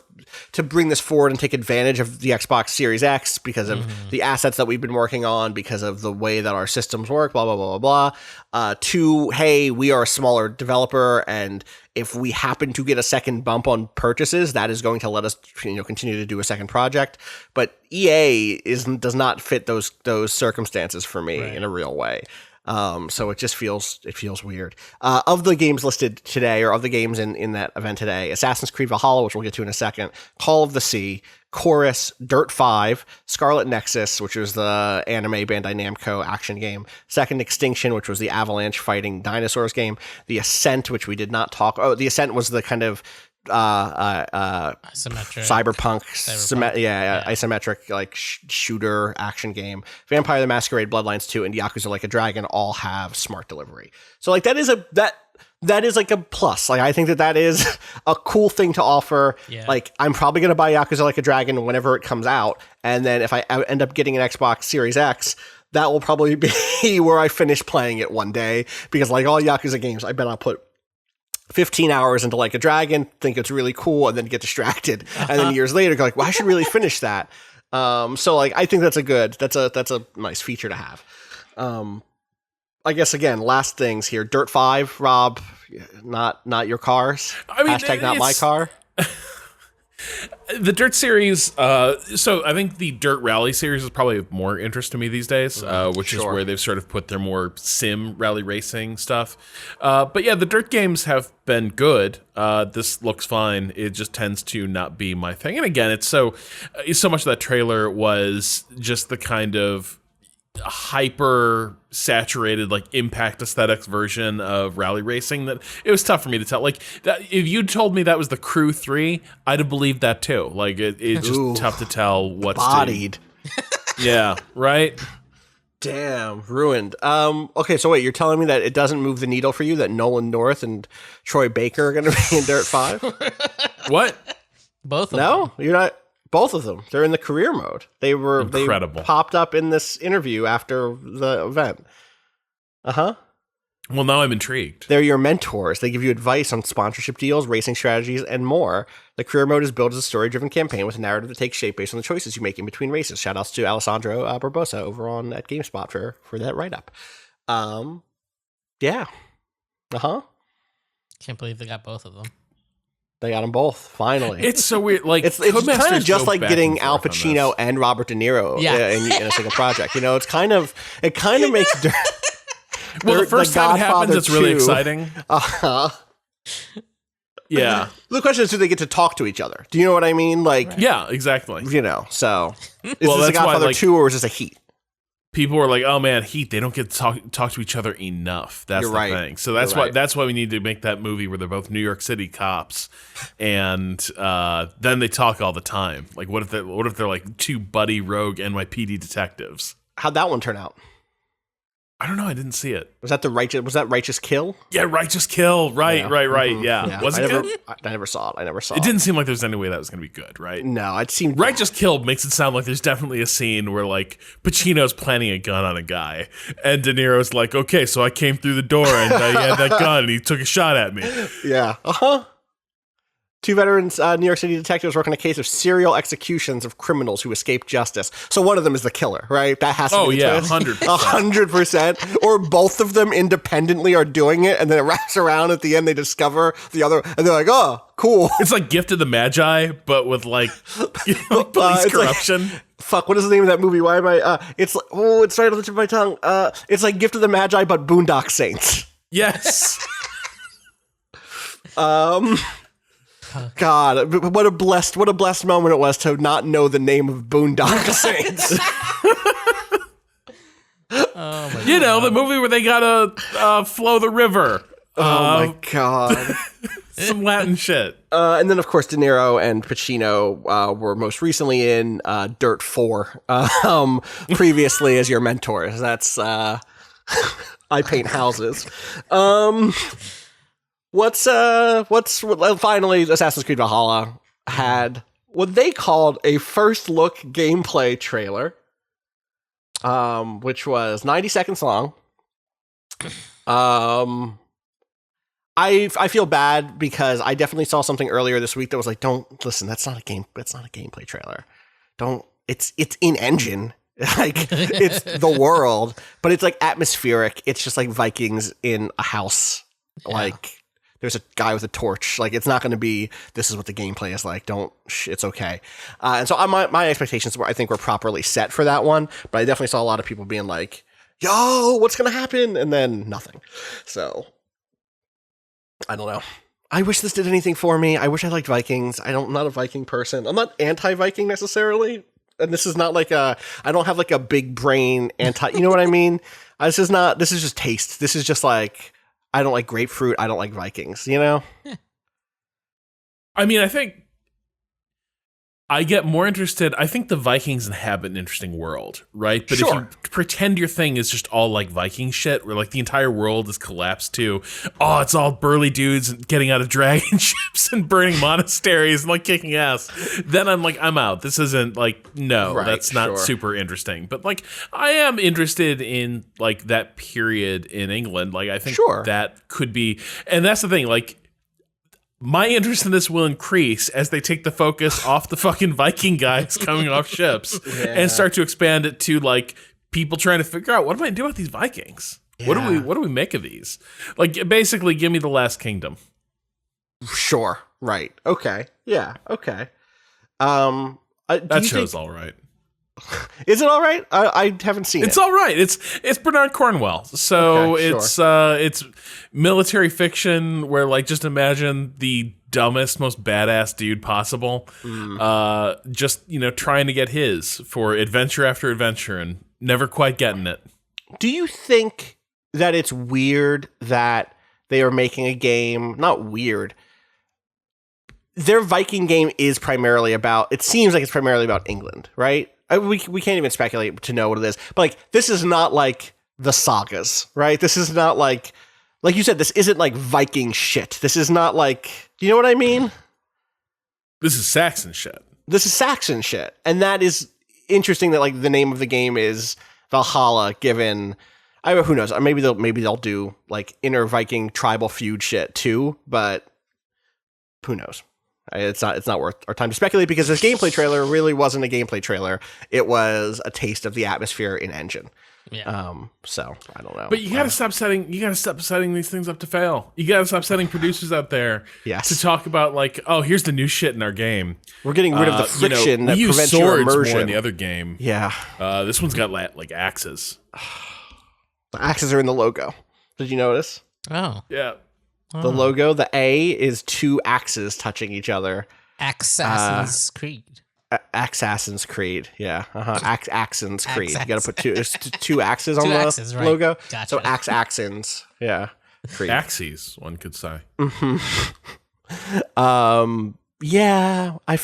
to bring this forward and take advantage of the Xbox Series X because of the assets that we've been working on, because of the way that our systems work, blah, blah, blah, blah, blah. Two, hey, we are a smaller developer, and if we happen to get a second bump on purchases, that is going to let us continue to do a second project. But EA does not fit those circumstances for me in a real way. So it just feels weird. Of the games listed today, or of the games in that event today, Assassin's Creed Valhalla, which we'll get to in a second, Call of the Sea, Chorus, Dirt 5, Scarlet Nexus, which was the anime Bandai Namco action game, Second Extinction, which was the Avalanche fighting dinosaurs game, The Ascent, which we did not talk. Oh, The Ascent was the kind of cyberpunk, isometric like shooter action game. Vampire the Masquerade, Bloodlines 2, and Yakuza Like a Dragon all have smart delivery. So like that is like a plus. Like I think that is a cool thing to offer. Yeah. Like I'm probably going to buy Yakuza Like a Dragon whenever it comes out, and then if I end up getting an Xbox Series X, that will probably be where I finish playing it one day, because like all Yakuza games, I bet I'll put 15 hours into like a dragon, think it's really cool, and then get distracted. And then years later, go like, well, I should really finish that. So like, I think that's a nice feature to have. I guess again, last things here. Dirt 5, Rob, not your cars. I mean, hashtag not my car. The Dirt series, so I think the Dirt Rally series is probably of more interest to me these days, which is where they've sort of put their more sim rally racing stuff. But yeah, the Dirt games have been good. This looks fine. It just tends to not be my thing. And again, it's so much of that trailer was just the kind of hyper saturated like impact aesthetics version of rally racing that it was tough for me to tell. Like that, if you told me that was the Crew 3, I'd have believed that too. Like it's just tough to tell what's bodied. Yeah, right. Damn, ruined. Okay, so wait, you're telling me that it doesn't move the needle for you that Nolan North and Troy Baker are going to be in Dirt 5? What? Both of them. No, you're not. Both of them. They're in the career mode. They were incredible. They popped up in this interview after the event. Well, now I'm intrigued. They're your mentors. They give you advice on sponsorship deals, racing strategies, and more. The career mode is built as a story-driven campaign with a narrative that takes shape based on the choices you make in between races. Shoutouts to Alessandro Barbosa over on at GameSpot for that write-up. Yeah. Can't believe they got both of them. They got them both, finally. It's so weird. Like it's kind of just go like back getting and Al forth on Pacino and Robert De Niro in a single project. You know, it kind of makes. Well, the first time it happens, Godfather it's really 2. exciting. Yeah. The question is, do they get to talk to each other? Do you know what I mean? Like, Yeah, exactly. you know. So, is Well, this a that's why, Godfather like, 2 or is this a Heat? People are like, "Oh man, Heat, they don't get to talk to each other enough." That's You're the right. thing. So that's You're why right. that's why we need to make that movie where they're both New York City cops, and then they talk all the time. Like, what if they're like two buddy rogue NYPD detectives? How'd that one turn out? I don't know. I didn't see it. Was that Righteous Kill? Yeah, Righteous Kill. Right. Yeah. Was it good? I never saw it. It didn't seem like there's any way that was going to be good, right? No, it seemed Righteous Kill makes it sound like there's definitely a scene where like Pacino's planting a gun on a guy, and De Niro's like, "Okay, so I came through the door and he had that gun and he took a shot at me." Yeah. Two veterans, New York City detectives work on a case of serial executions of criminals who escape justice. So one of them is the killer, right? That has to Oh be the yeah, twist. 100%. 100%. Or both of them independently are doing it, and then it wraps around at the end. They discover the other, and they're like, "Oh, cool." It's like Gift of the Magi, but with like police it's corruption. Fuck, what is the name of that movie? Why am I? It's like, it's right on the tip of my tongue. It's like Gift of the Magi, but Boondock Saints. Yes. God, what a blessed moment it was to not know the name of Boondock Saints. Oh my You know, the movie where they gotta flow the river. Oh my God. Some Latin shit. And then, of course, De Niro and Pacino were most recently in Dirt 4, previously as your mentors. That's I paint houses. What's finally Assassin's Creed Valhalla had what they called a first look gameplay trailer, which was 90 seconds long. I feel bad because I definitely saw something earlier this week that was like, don't listen, that's not a gameplay trailer. It's in engine. Like it's the world, but it's like atmospheric. It's just like Vikings in a house. Yeah. Like there's a guy with a torch. Like it's not going to be, this is what the gameplay is like. It's okay. And so my expectations I think were properly set for that one, but I definitely saw a lot of people being like, yo, what's going to happen? And then nothing. So I don't know. I wish this did anything for me. I wish I liked Vikings. I'm not a Viking person. I'm not anti-Viking necessarily. And this is not like I don't have like a big brain you know what I mean? This is just taste. This is just like, I don't like grapefruit. I don't like Vikings, you know? I mean, I think I get more interested. I think the Vikings inhabit an interesting world, right? But if Sure. you pretend your thing is just all like Viking shit, where like the entire world is collapsed to, oh, it's all burly dudes getting out of dragon ships and burning monasteries and like kicking ass, then I'm like, I'm out. This isn't like, no, Right, that's not sure. super interesting. But like, I am interested in like that period in England. Like, I think Sure. that could be, and that's the thing, like, my interest in this will increase as they take the focus off the fucking Viking guys coming off ships and start to expand it to like people trying to figure out, what am I doing with these Vikings? Yeah. What do we make of these? Like, basically, give me the Last Kingdom. Sure. Right. Okay. Yeah. Okay. That show's all right. Is it all right? I haven't seen It's it. all right. It's Bernard Cornwell. So Okay, it's military fiction where like just imagine the dumbest, most badass dude possible, just trying to get his for adventure after adventure and never quite getting it. Do you think that it's weird that they are making a game? Not weird. Their Viking game is primarily about. It seems like it's primarily about England, right? We can't even speculate to know what it is. But like, this is not like the sagas, right? This is not like you said. This isn't like Viking shit. This is not like. Do you know what I mean? This is Saxon shit. This is Saxon shit, and that is interesting. That like the name of the game is Valhalla. Given, who knows? Maybe they'll do like inner Viking tribal feud shit too. But who knows? It's not worth our time to speculate because this gameplay trailer really wasn't a gameplay trailer. It was a taste of the atmosphere in engine. Yeah. So I don't know. But you gotta stop setting these things up to fail. You gotta stop setting producers out there Yes. to talk about like, oh, here's the new shit in our game. We're getting rid of the friction that we use prevents your swords more immersion. in the other game. Yeah. This one's got like axes. The axes are in the logo. Did you notice? Oh. Yeah. The logo, the A is two axes touching each other. Assassin's Creed. Assassin's Creed. Yeah. Axons Creed. You got to Axe- put two axes on Two the axes, right. logo. Gotcha. So Axons. Yeah. Creed. Axes, one could say. Yeah, I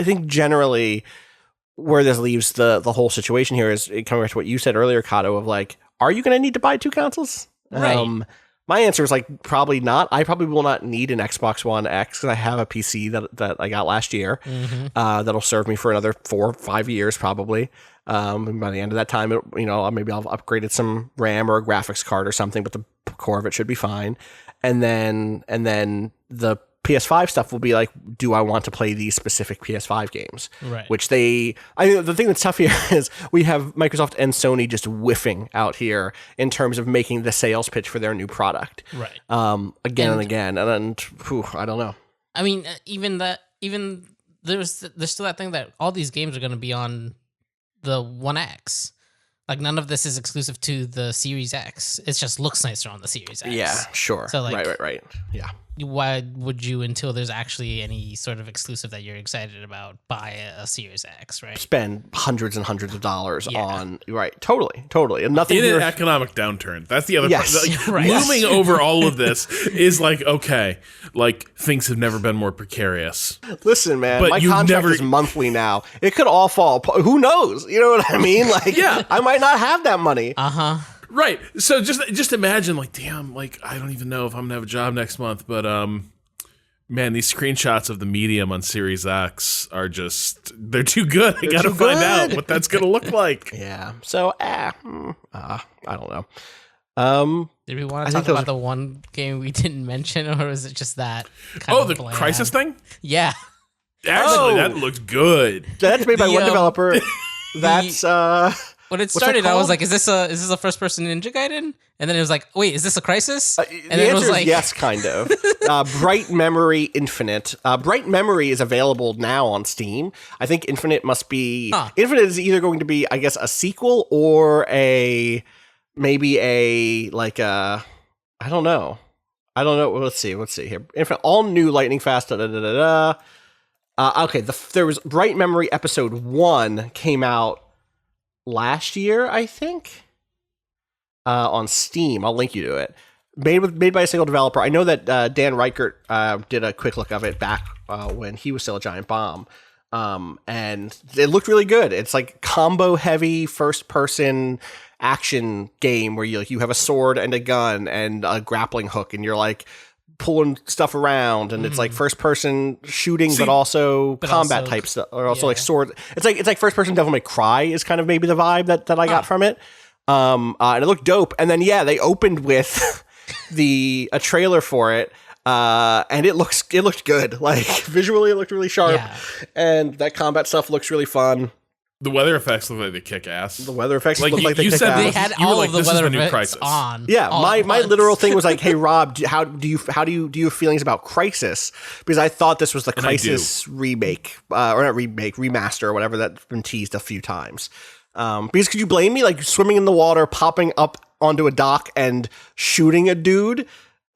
think generally where this leaves the whole situation here is coming back to what you said earlier, Cado, of like, are you going to need to buy two consoles? Right. My answer is like, probably not. I probably will not need an Xbox One X because I have a PC that I got last year that'll serve me for another 4 or 5 years probably. And by the end of that time, maybe I'll have upgraded some RAM or a graphics card or something, but the core of it should be fine. And then the PS5 stuff will be like, do I want to play these specific PS5 games? Right. Which the thing that's tough here is we have Microsoft and Sony just whiffing out here in terms of making the sales pitch for their new product. Right. Again and again. And I don't know. I mean, even there's still that thing that all these games are going to be on the One X. Like, none of this is exclusive to the Series X. It just looks nicer on the Series X. Yeah, sure. So, like, right. Yeah. Why would you, until there's actually any sort of exclusive that you're excited about, buy a Series X, right? Spend hundreds and hundreds of dollars Yeah. on, right. Totally. And nothing In here. an economic downturn. That's the other Yes. part. Like, Right. looming over all of this is like, okay, like things have never been more precarious. Listen, man, But my you've contract never- is monthly now. It could all fall apart. Who knows? You know what I mean? Like, Yeah. I might not have that money. Right. So just imagine, like, damn, like, I don't even know if I'm gonna have a job next month, but man, these screenshots of the Medium on Series X are they're too good. I gotta too find out good. what that's gonna look like. Yeah. So, I don't know. Did we want I to think talk about those the one game we didn't mention, or was it just that kind Oh, of the bland? Crisis thing? Yeah. Actually, Oh. that looks good. That's made by The, one developer. That's When it that started, I was called? like, "Is this a first person Ninja Gaiden?" And then it was like, "Wait, is this a Crisis?" the And then it was answer is like, yes, kind of. Bright Memory Infinite. Bright Memory is available now on Steam. I think Infinite must be. Huh. Infinite is either going to be, I guess, a sequel or maybe a I don't know. Let's see here. Infinite, all new lightning fast. Okay, there was Bright Memory Episode 1 came out last year, I think, on Steam. I'll link you to it. Made by a single developer. I know that Dan Reichert did a quick look of it back when he was still a Giant Bomb. And it looked really good. It's like combo heavy first person action game where you have a sword and a gun and a grappling hook, and you're like pulling stuff around, and it's like first person shooting, but also combat type stuff, or also like sword. It's like first person Devil May Cry is kind of maybe the vibe that I got from it. And it looked dope. And then they opened with a trailer for it. And it looked good. Like visually, it looked really sharp, and that combat stuff looks really fun. The weather effects look like they kick ass. The weather effects look like they you kick said ass. They had all of the weather effects on. Yeah, my literal thing was like, hey Rob, do you have feelings about Crysis? Because I thought this was the Crysis remake, or not remake, remaster, or whatever that's been teased a few times. Because could you blame me? Like swimming in the water, popping up onto a dock, and shooting a dude.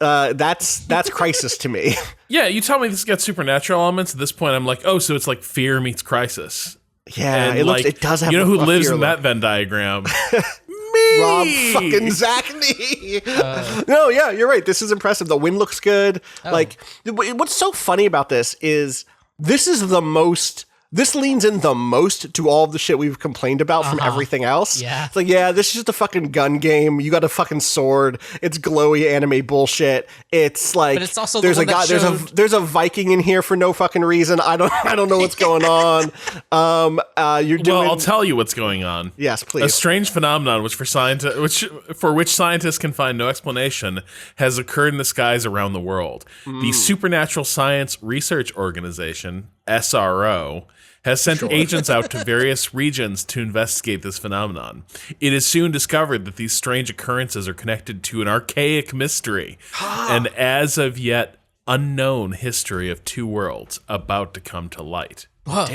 That's Crysis to me. Yeah, you tell me this got supernatural elements. At this point, I'm like, oh, so it's like Fear meets Crysis. Yeah, and it does have. You know who lives in look. that Venn diagram? Me, Rob fucking Zachney. No, yeah, you're right. This is impressive. The wind looks good. Like, what's so funny about this is this leans in the most to all of the shit we've complained about from everything else. Yeah. It's like, this is just a fucking gun game. You got a fucking sword. It's glowy anime bullshit. It's like, but it's also there's a guy, there's a Viking in here for no fucking reason. I don't know what's going on. I'll tell you what's going on. Yes, please. A strange phenomenon for which scientists can find no explanation has occurred in the skies around the world. The Supernatural Science Research Organization, SRO, has sent agents out to various regions to investigate this phenomenon. It is soon discovered that these strange occurrences are connected to an archaic mystery, and as of yet unknown history of two worlds about to come to light. Whoa.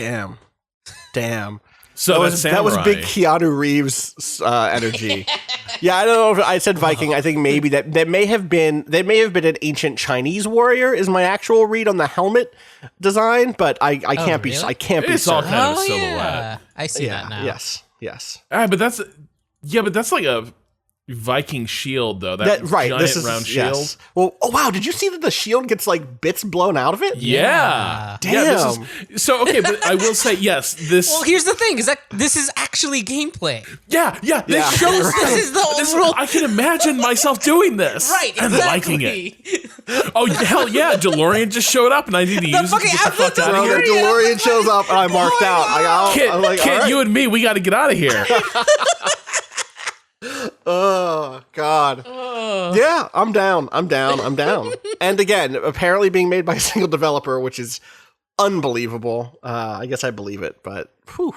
Damn. So that was big Keanu Reeves energy. Yeah, I don't know if I said Viking. I think maybe that may have been an ancient Chinese warrior is my actual read on the helmet design, but I can't be It's all certain. kind of silhouette. I see that now. Yes. But that's like a Viking shield though. That giant this is round shield. Yes. Well, oh wow, did you see that the shield gets like bits blown out of it? Yeah. Damn. Yeah, okay, but I will say yes. This. Well, here's the thing: is that this is actually gameplay. Yeah. They show This is the overall. I can imagine myself doing this. Right, and exactly. liking it. Oh hell yeah! DeLorean just showed up, and I need to use it to get the fuck out of here. The DeLorean shows up, and I marked out. Kid, you and me, we got to get out of here. Oh God. Yeah, I'm down. And again, apparently being made by a single developer, which is unbelievable. I guess I believe it, but whew.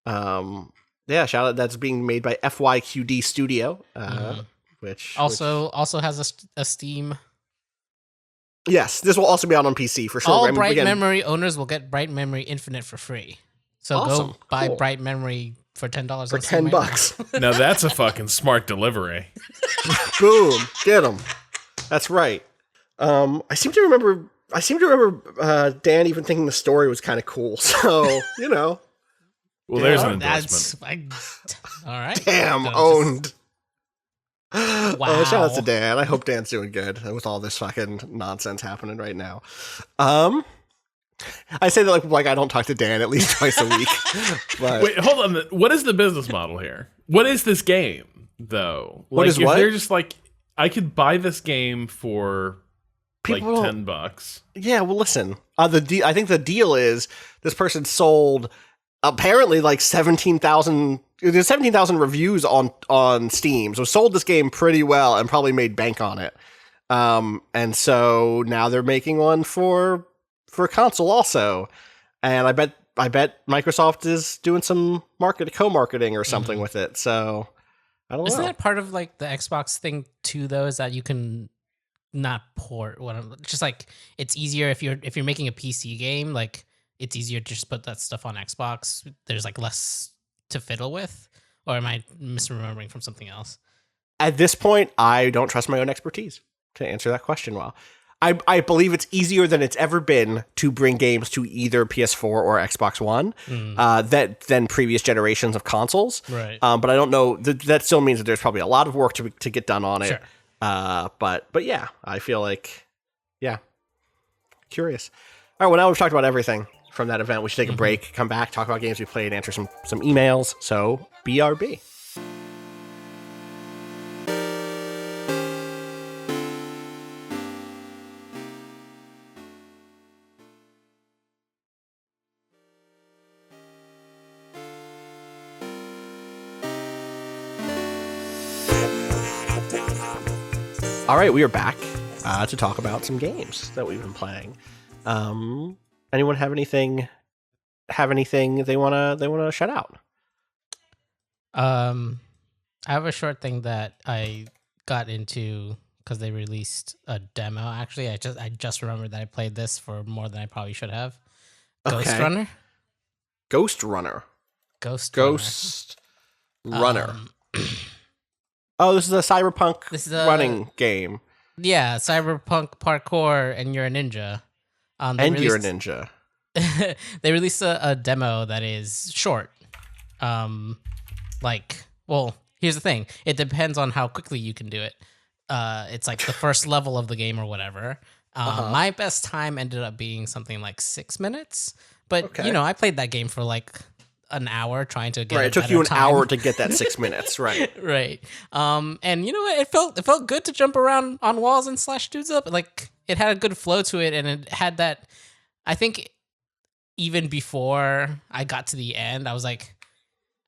Shout out that's being made by FYQD Studio, which also has a Steam. Yes, this will also be out on PC for sure. All Bright Memory owners will get Bright Memory Infinite for free. So awesome. go buy Bright Memory for $10 for $10. Now that's a fucking smart delivery. Boom, get them. That's right. I seem to remember Dan even thinking the story was kind of cool. So Well, there's an endorsement. All right. Damn, owned. Wow. Shout out to Dan. I hope Dan's doing good with all this fucking nonsense happening right now. I say that like I don't talk to Dan at least twice a week. But wait, hold on. What is the business model here? What is this game, though? What is what? They're just like, I could buy this game for like $10. Yeah, well, listen. I think the deal is this person sold apparently like 17,000. There's 17,000 reviews on Steam, so sold this game pretty well and probably made bank on it. And so now they're making one for console also, and I bet Microsoft is doing some co-marketing or something with it. So I don't know. Isn't that part of like the Xbox thing too? Though, is that you can not port just like it's easier if you're making a PC game, like it's easier to just put that stuff on Xbox. There's like less to fiddle with, or am I misremembering from something else? At this point, I don't trust my own expertise to answer that question well. I believe it's easier than it's ever been to bring games to either PS4 or Xbox One than previous generations of consoles. Right. But I don't know. That still means that there's probably a lot of work to get done on it. Sure. But yeah, I feel like, yeah, curious. All right, well, now we've talked about everything. from that event. We should take a break, come back, talk about games we played, answer some emails. So BRB. All right, we are back to talk about some games that we've been playing. Anyone have anything they wanna shout out? I have a short thing that I got into because they released a demo. Actually, I just remembered that I played this for more than I probably should have. Ghost Runner. Ghost Runner. Oh, this is a cyberpunk running game. Yeah, cyberpunk parkour, and you're a ninja. You're a ninja. They released a demo that is short. Here's the thing. It depends on how quickly you can do it. It's like the first level of the game or whatever. My best time ended up being something like 6 minutes. But, I played that game for like an hour trying to get it took you an hour to get that 6 minutes, right? Right. And you know what? It felt good to jump around on walls and slash dudes up. Like, it had a good flow to it, and it had that. I think even before I got to the end, I was like,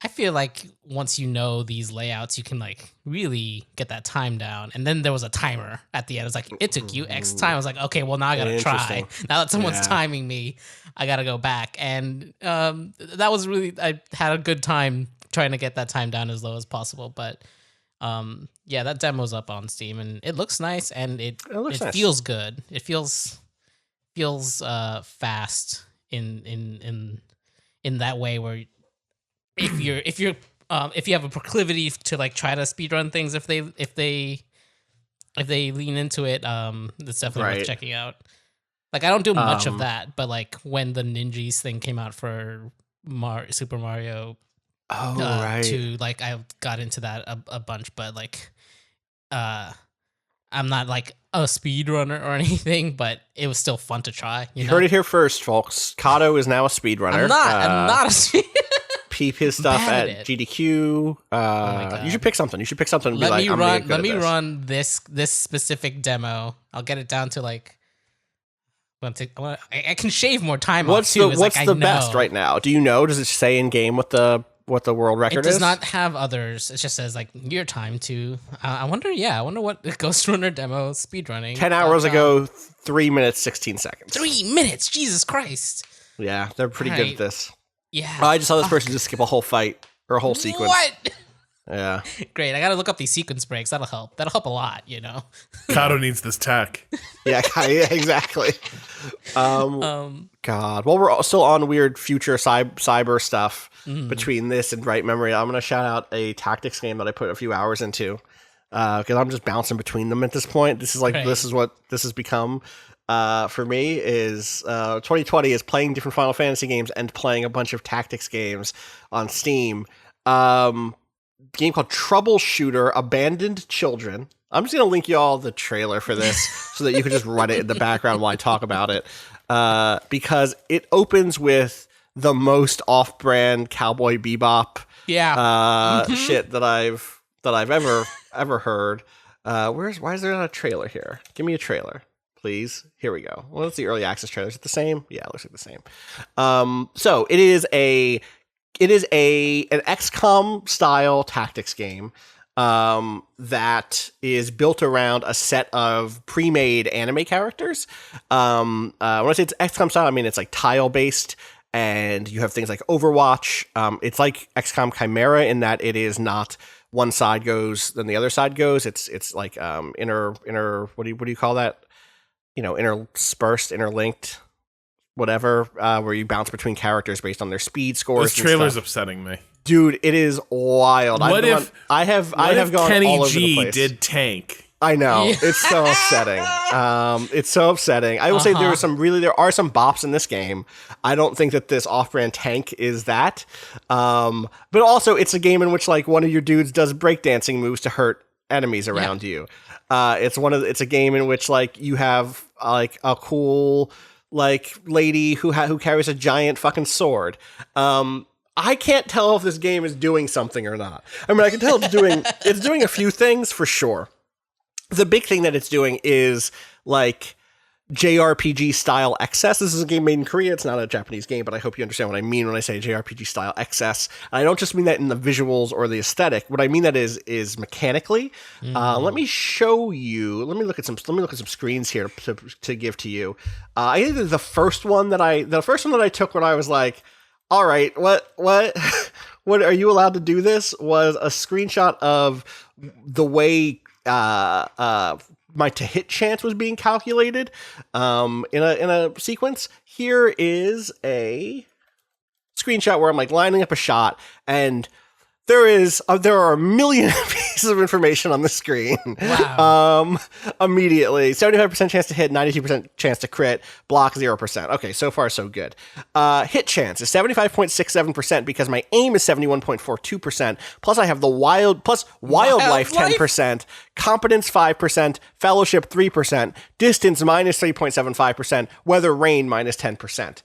I feel like once you know these layouts, you can like really get that time down. And then there was a timer at the end. It was like, it took you X time. I was like, okay, well now I gotta try. Now that someone's timing me, I gotta go back. And that was really, I had a good time trying to get that time down as low as possible. But that demo's up on Steam, and it looks nice, and it nice. Feels good. It feels fast in that way where if you have a proclivity to like try to speedrun things, if they lean into it, it's definitely worth checking out. Like, I don't do much of that, but like when the Ninjas thing came out for Super Mario 2, like I got into that a bunch, but like I'm not like a speedrunner or anything, but it was still fun to try. You heard it here first, folks. Cado is now a speedrunner. I'm not a speedrunner. Peep his stuff at GDQ. You should pick something. And let me run this specific demo. I'll get it down to like. I can shave more time. What's the best right now? Do you know? Does it say in game what the world record is? It does not have others. It just says like your time to. I wonder what the Ghost Runner demo speedrunning. 10 hours ago, 3 minutes 16 seconds. 3 minutes, Jesus Christ! Yeah, they're pretty good at this. Yeah, I just saw this person just skip a whole fight or a whole sequence. What? Yeah. Great. I got to look up these sequence breaks. That'll help. That'll help a lot, Cado needs this tech. Yeah, exactly. God. Well, we're still on weird future cyber stuff between this and Bright Memory. I'm going to shout out a tactics game that I put a few hours into because I'm just bouncing between them at this point. This is like, This is what this has become. For me is 2020 is playing different Final Fantasy games and playing a bunch of tactics games on Steam. Game called Troubleshooter, Abandoned Children. I'm just going to link you all the trailer for this so that you can just run it in the background while I talk about it. Because it opens with the most off-brand Cowboy Bebop shit that I've ever heard. Why is there not a trailer here? Give me a trailer, please. Here we go. Well, it's the early access trailer. Is it the same? Yeah, it looks like the same. So it is an XCOM style tactics game that is built around a set of pre-made anime characters. When I say it's XCOM style, I mean it's like tile based, and you have things like Overwatch. It's like XCOM Chimera in that it is not one side goes then the other side goes. It's like inner what do you call that? Interspersed, interlinked. Whatever, where you bounce between characters based on their speed scores. This trailer's upsetting me, dude. It is wild. What if I have gone Kenny all over G the place. did tank? I know. It's so upsetting. It's so upsetting. I will say there are some bops in this game. I don't think that this off-brand tank is that. But also it's a game in which like one of your dudes does breakdancing moves to hurt enemies around you. It's a game in which like you have like a cool like lady who carries a giant fucking sword. I can't tell if this game is doing something or not. I mean, I can tell it's doing a few things for sure. The big thing that it's doing is like JRPG style excess. This is a game made in Korea. It's not a Japanese game, but I hope you understand what I mean when I say JRPG style excess. And I don't just mean that in the visuals or the aesthetic. What I mean that is mechanically. Let me show you. Let me look at some screens here to give to you. I think the first one that I took when I was like, all right, what are you allowed to do this? Was a screenshot of the way my to hit chance was being calculated in a sequence. Here is a screenshot where I'm like lining up a shot, and there are a million pieces of information on the screen. Wow. Immediately. 75% chance to hit, 92% chance to crit, block 0%. Okay, so far so good. Hit chance is 75.67% because my aim is 71.42%. Plus I have the wildlife 10%, competence 5%, fellowship 3%, distance minus 3.75%, weather rain minus 10%.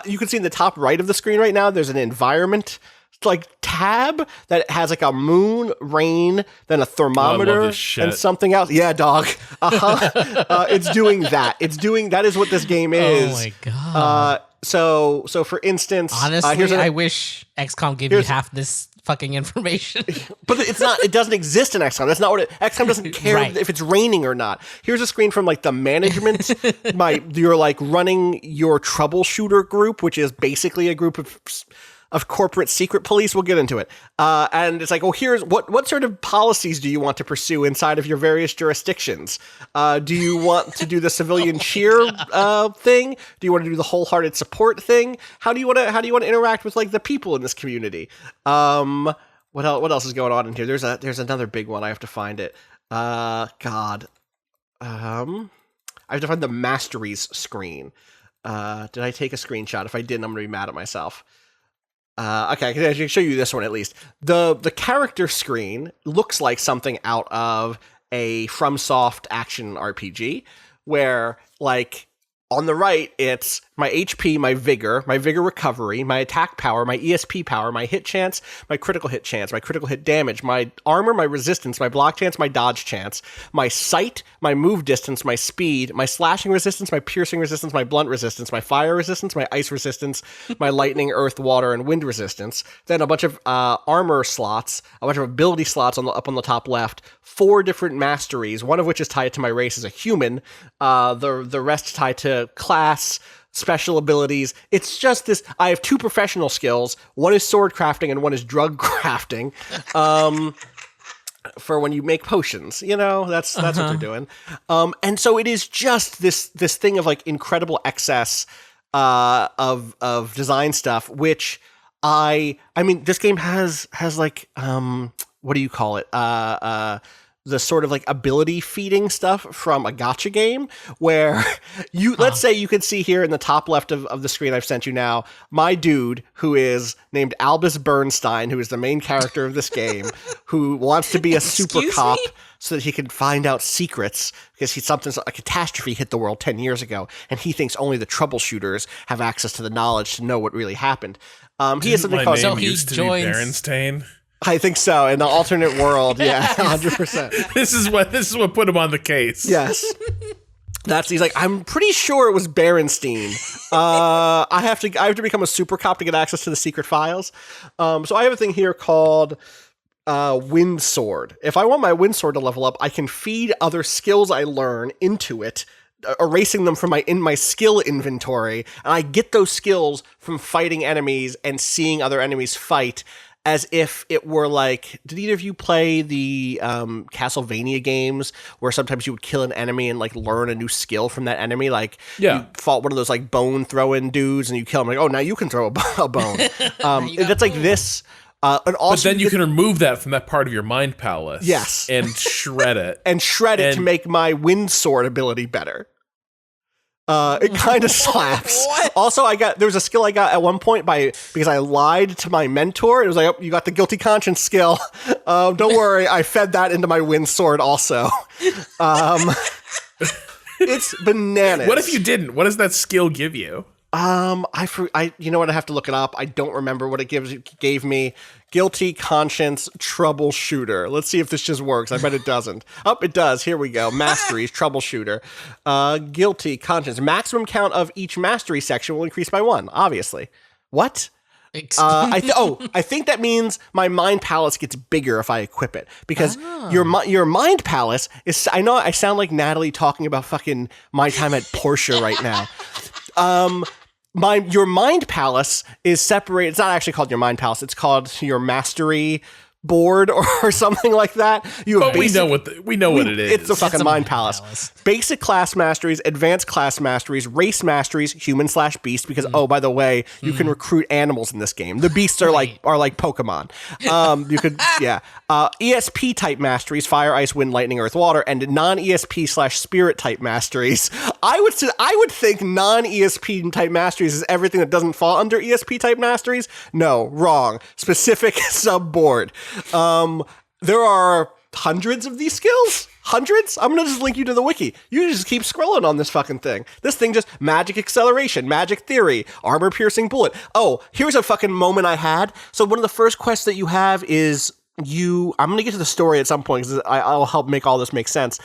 You can see in the top right of the screen right now, there's an environment like tab that has like a moon, rain, then a thermometer and something else. Yeah, dog. It's doing that. That is what this game is. Oh my god. So for instance, honestly, I wish XCOM gave you half this fucking information. But it's not. It doesn't exist in XCOM. That's not what XCOM doesn't care if it's raining or not. Here's a screen from like the management. You're like running your troubleshooter group, which is basically a group of corporate secret police. We'll get into it. And it's like, oh, here's what sort of policies do you want to pursue inside of your various jurisdictions? Do you want to do the civilian cheer thing? Do you want to do the wholehearted support thing? How do you want to interact with like the people in this community? What else is going on in here? There's another big one. I have to find it. God. I have to find the masteries screen. Did I take a screenshot? If I didn't, I'm going to be mad at myself. Okay, I can show you this one at least. The character screen looks like something out of a FromSoft action RPG, where like on the right it's my HP, my vigor recovery, my attack power, my ESP power, my hit chance, my critical hit chance, my critical hit damage, my armor, my resistance, my block chance, my dodge chance, my sight, my move distance, my speed, my slashing resistance, my piercing resistance, my blunt resistance, my fire resistance, my ice resistance, my lightning, earth, water, and wind resistance. Then a bunch of armor slots, a bunch of ability slots up on the top left, 4 different masteries, one of which is tied to my race as a human, the rest tied to class, special abilities. It's just this. I have 2 professional skills. One is sword crafting and one is drug crafting. For when you make potions, that's what they're doing. And so it is just this thing of like incredible excess of design stuff, which I mean, this game has like what do you call it? The sort of like ability feeding stuff from a gacha game where let's say you can see here in the top left of the screen I've sent you now, my dude who is named Albus Bernstein, who is the main character of this game, who wants to be a super cop so that he can find out secrets because a catastrophe hit the world 10 years ago. And he thinks only the troubleshooters have access to the knowledge to know what really happened. He has something called... So he used to be Berenstain. I think so. In the alternate world, yeah, 100%. This is what put him on the case. Yes. He's like, I'm pretty sure it was Berenstein. I have to become a super cop to get access to the secret files. So I have a thing here called Wind Sword. If I want my Wind Sword to level up, I can feed other skills I learn into it, erasing them from my skill inventory, and I get those skills from fighting enemies and seeing other enemies fight. As if it were like, did either of you play the Castlevania games where sometimes you would kill an enemy and like learn a new skill from that enemy? Like you fought one of those like bone throwing dudes and you kill him like, oh, now you can throw a bone. That's like this. And also, but then you can remove that from that part of your mind palace. Yes. And shred it. and shred it to make my wind sword ability better. It kind of slaps. Also, there was a skill I got at one point because I lied to my mentor. It was like, oh, you got the guilty conscience skill. Don't worry, I fed that into my wind sword also. It's bananas. What if you didn't? What does that skill give you? You know what? I have to look it up. I don't remember what it gave me. Guilty conscience troubleshooter. Let's see if this just works. I bet it doesn't. Oh, it does. Here we go. Masteries troubleshooter. Guilty conscience. Maximum count of each mastery section will increase by 1. Obviously. What? I think that means my mind palace gets bigger if I equip it, because your mind palace is. I know I sound like Natalie talking about fucking my time at Porsche right now. Your mind palace is separated. It's not actually called your mind palace. It's called your mastery board or something like that. We know what it is. It's the fucking mind palace. Basic class masteries, advanced class masteries, race masteries, human/beast. Because by the way, you can recruit animals in this game. The beasts are like Pokemon. You could ESP type masteries: fire, ice, wind, lightning, earth, water, and non-ESP/spirit type masteries. I would think non-ESP type masteries is everything that doesn't fall under ESP type masteries. No, wrong. Specific subboard. There are hundreds of these skills. Hundreds? I'm going to just link you to the wiki. You just keep scrolling on this fucking thing. This thing just magic acceleration, magic theory, armor piercing bullet. Oh, here's a fucking moment I had. So one of the first quests that you have is I'm going to get to the story at some point because I'll help make all this make sense.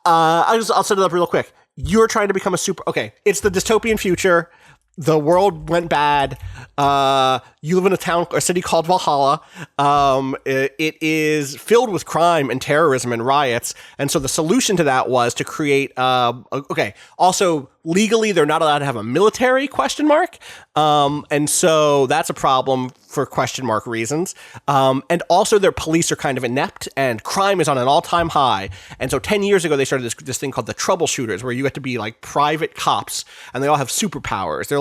I'll set it up real quick. You're trying to become okay, it's the dystopian future. The world went bad. You live in a city called Valhalla. It is filled with crime and terrorism and riots. And so the solution to that was to create, also legally they're not allowed to have a military ? And so that's a problem for ? reasons. And also their police are kind of inept and crime is on an all-time high. And so 10 years ago, they started this thing called the Troubleshooters, where you get to be like private cops and they all have superpowers. They're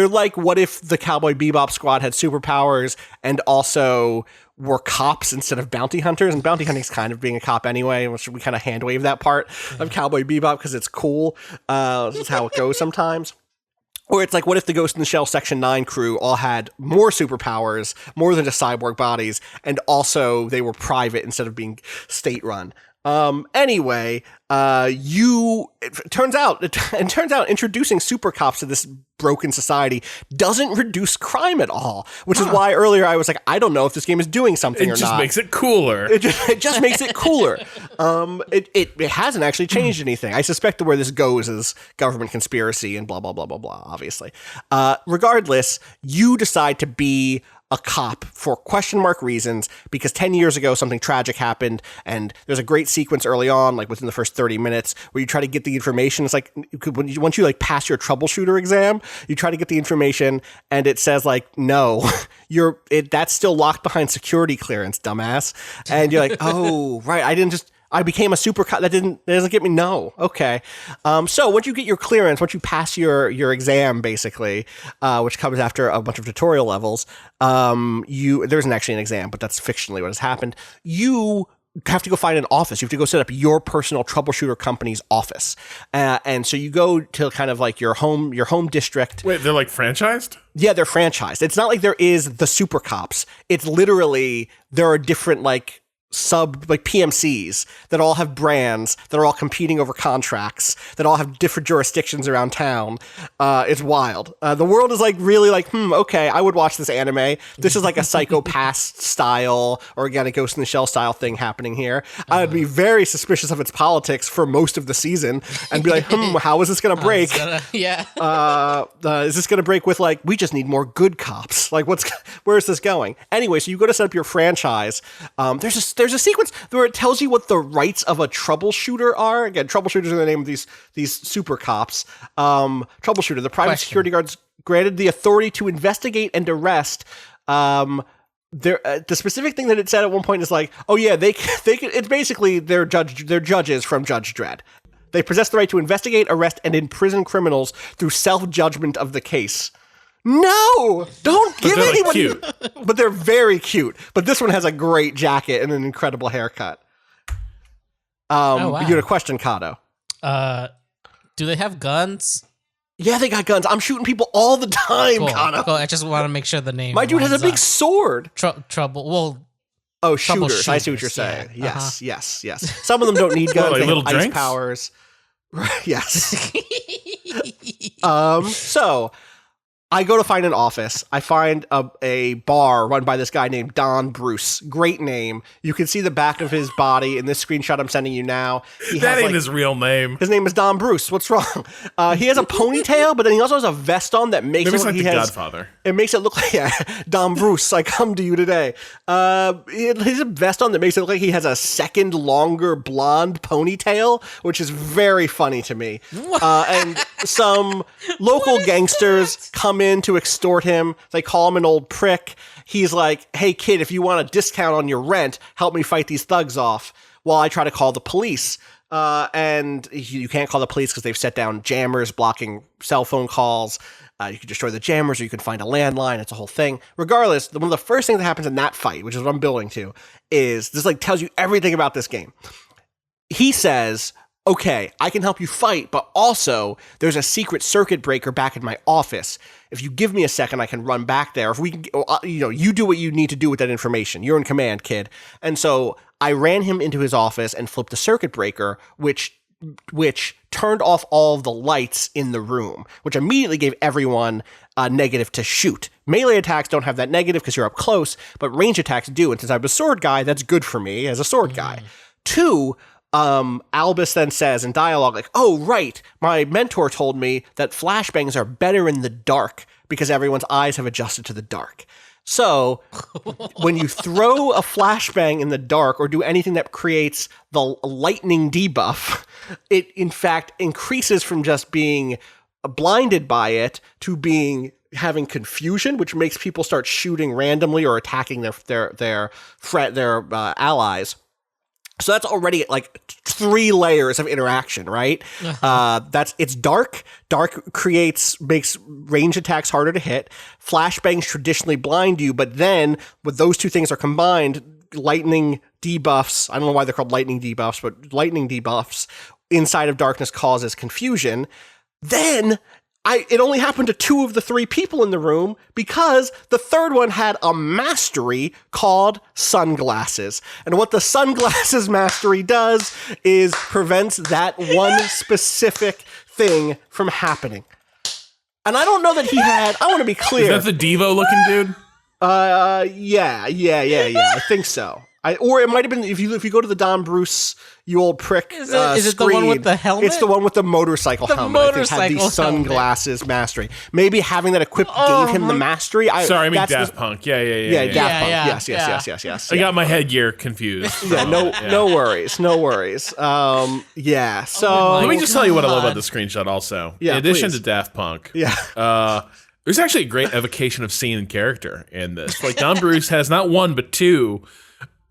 like, what if the Cowboy Bebop squad had superpowers and also were cops instead of bounty hunters? And bounty hunting's kind of being a cop anyway, which we kind of hand wave that part of Cowboy Bebop because it's cool. This is how it goes sometimes. Or it's like, what if the Ghost in the Shell Section 9 crew all had more superpowers, more than just cyborg bodies, and also they were private instead of being state-run? Anyway, it turns out introducing super cops to this broken society doesn't reduce crime at all, which is why earlier I was like, I don't know if this game is doing something or not. It just makes it cooler. It just makes it cooler. It hasn't actually changed anything. I suspect that where this goes is government conspiracy and blah, blah, blah, blah, blah, obviously. Regardless, you decide to be a cop for ? reasons, because 10 years ago something tragic happened, and there's a great sequence early on, like within the first 30 minutes, where you try to get the information. It's like once you like pass your troubleshooter exam, you try to get the information and it says like, no, that's still locked behind security clearance, dumbass. And you're like, oh right, I became a super cop. That doesn't get me. No. Okay. So once you get your clearance, once you pass your exam, basically, which comes after a bunch of tutorial levels, there isn't actually an exam, but that's fictionally what has happened. You have to go find an office. You have to go set up your personal troubleshooter company's office. And so you go to kind of like your home district. Wait, they're like franchised? Yeah, they're franchised. It's not like there is the super cops. It's literally, there are different like PMCs that all have brands, that are all competing over contracts, that all have different jurisdictions around town. It's wild. The world is like really like, okay, I would watch this anime. This is like a Psycho Pass style, or again, a Ghost in the Shell style thing happening here. I'd be very suspicious of its politics for most of the season and be like, how is this going to break? Is this going to break with like, we just need more good cops? Like, where is this going? Anyway, so you go to set up your franchise. There's a sequence where it tells you what the rights of a troubleshooter are. Again, troubleshooters are the name of these super cops. Troubleshooter, the private security guards granted the authority to investigate and arrest. The specific thing that it said at one point is like, oh yeah, they can, it's basically they're judges from Judge Dredd. They possess the right to investigate, arrest, and imprison criminals through self-judgment of the case. No, don't give anybody. Cute. But they're very cute. But this one has a great jacket and an incredible haircut. Wow. You had a question, Cado. Do they have guns? Yeah, they got guns. I'm shooting people all the time, Cado. Cool. I just want to make sure the name. My dude has a big sword. Trouble. Well. Oh, shooters. I see what you're saying. Yeah. Yes. Some of them don't need guns. Like they little have ice drinks? powers. Yes. So I go to find an office. I find a bar run by this guy named Don Bruce. Great name. You can see the back of his body in this screenshot I'm sending you now. That ain't his real name. His name is Don Bruce. What's wrong? He has a ponytail, but then he also has a vest on that makes Maybe it look like like the he has. Godfather. It makes it look like Don Bruce. I come to you today. He has a vest on that makes it look like he has a second longer blonde ponytail, which is very funny to me. And some local gangsters come in to extort him. They call him an old prick. He's like, hey kid, if you want a discount on your rent, help me fight these thugs off, while I try to call the police. And you can't call the police because they've set down jammers blocking cell phone calls. You can destroy the jammers, or you can find a landline. It's a whole thing. Regardless, one of the first things that happens in that fight, which is what I'm building to, is this like tells you everything about this game. He says, okay, I can help you fight, but also there's a secret circuit breaker back in my office. If you give me a second, I can run back there. If we can, you do what you need to do with that information. You're in command, kid. And so I ran him into his office and flipped a circuit breaker, which turned off all of the lights in the room, which immediately gave everyone a negative to shoot. Melee attacks don't have that negative because you're up close, but range attacks do. And since I'm a sword guy, that's good for me as a sword guy. 2, Albus then says in dialogue, like, oh, right, my mentor told me that flashbangs are better in the dark because everyone's eyes have adjusted to the dark. So when you throw a flashbang in the dark or do anything that creates the lightning debuff, it in fact increases from just being blinded by it to having confusion, which makes people start shooting randomly or attacking their allies. So that's already like 3 layers of interaction, right? It's dark. Dark makes range attacks harder to hit. Flashbangs traditionally blind you, but then with those 2 things are combined, lightning debuffs, I don't know why they're called lightning debuffs, but lightning debuffs inside of darkness causes confusion. Then it only happened to 2 of the 3 people in the room because the third one had a mastery called sunglasses. And what the sunglasses mastery does is prevents that one specific thing from happening. And I don't know that he had, I want to be clear. Is that the Devo looking dude? Yeah. I think so. Or it might have been if you go to the Don Bruce, you old prick. Is it the one with the helmet? It's the one with the motorcycle helmet. I think had the sunglasses mastery. Maybe having that equipped gave him the mastery. Sorry, I mean Daft Punk. Yeah. Daft Punk. Yes. I got my headgear confused. No worries. So let me just tell you what I love about the screenshot. Also, in addition to Daft Punk, there's actually a great evocation of scene and character in this. Like Don Bruce has not 1 but 2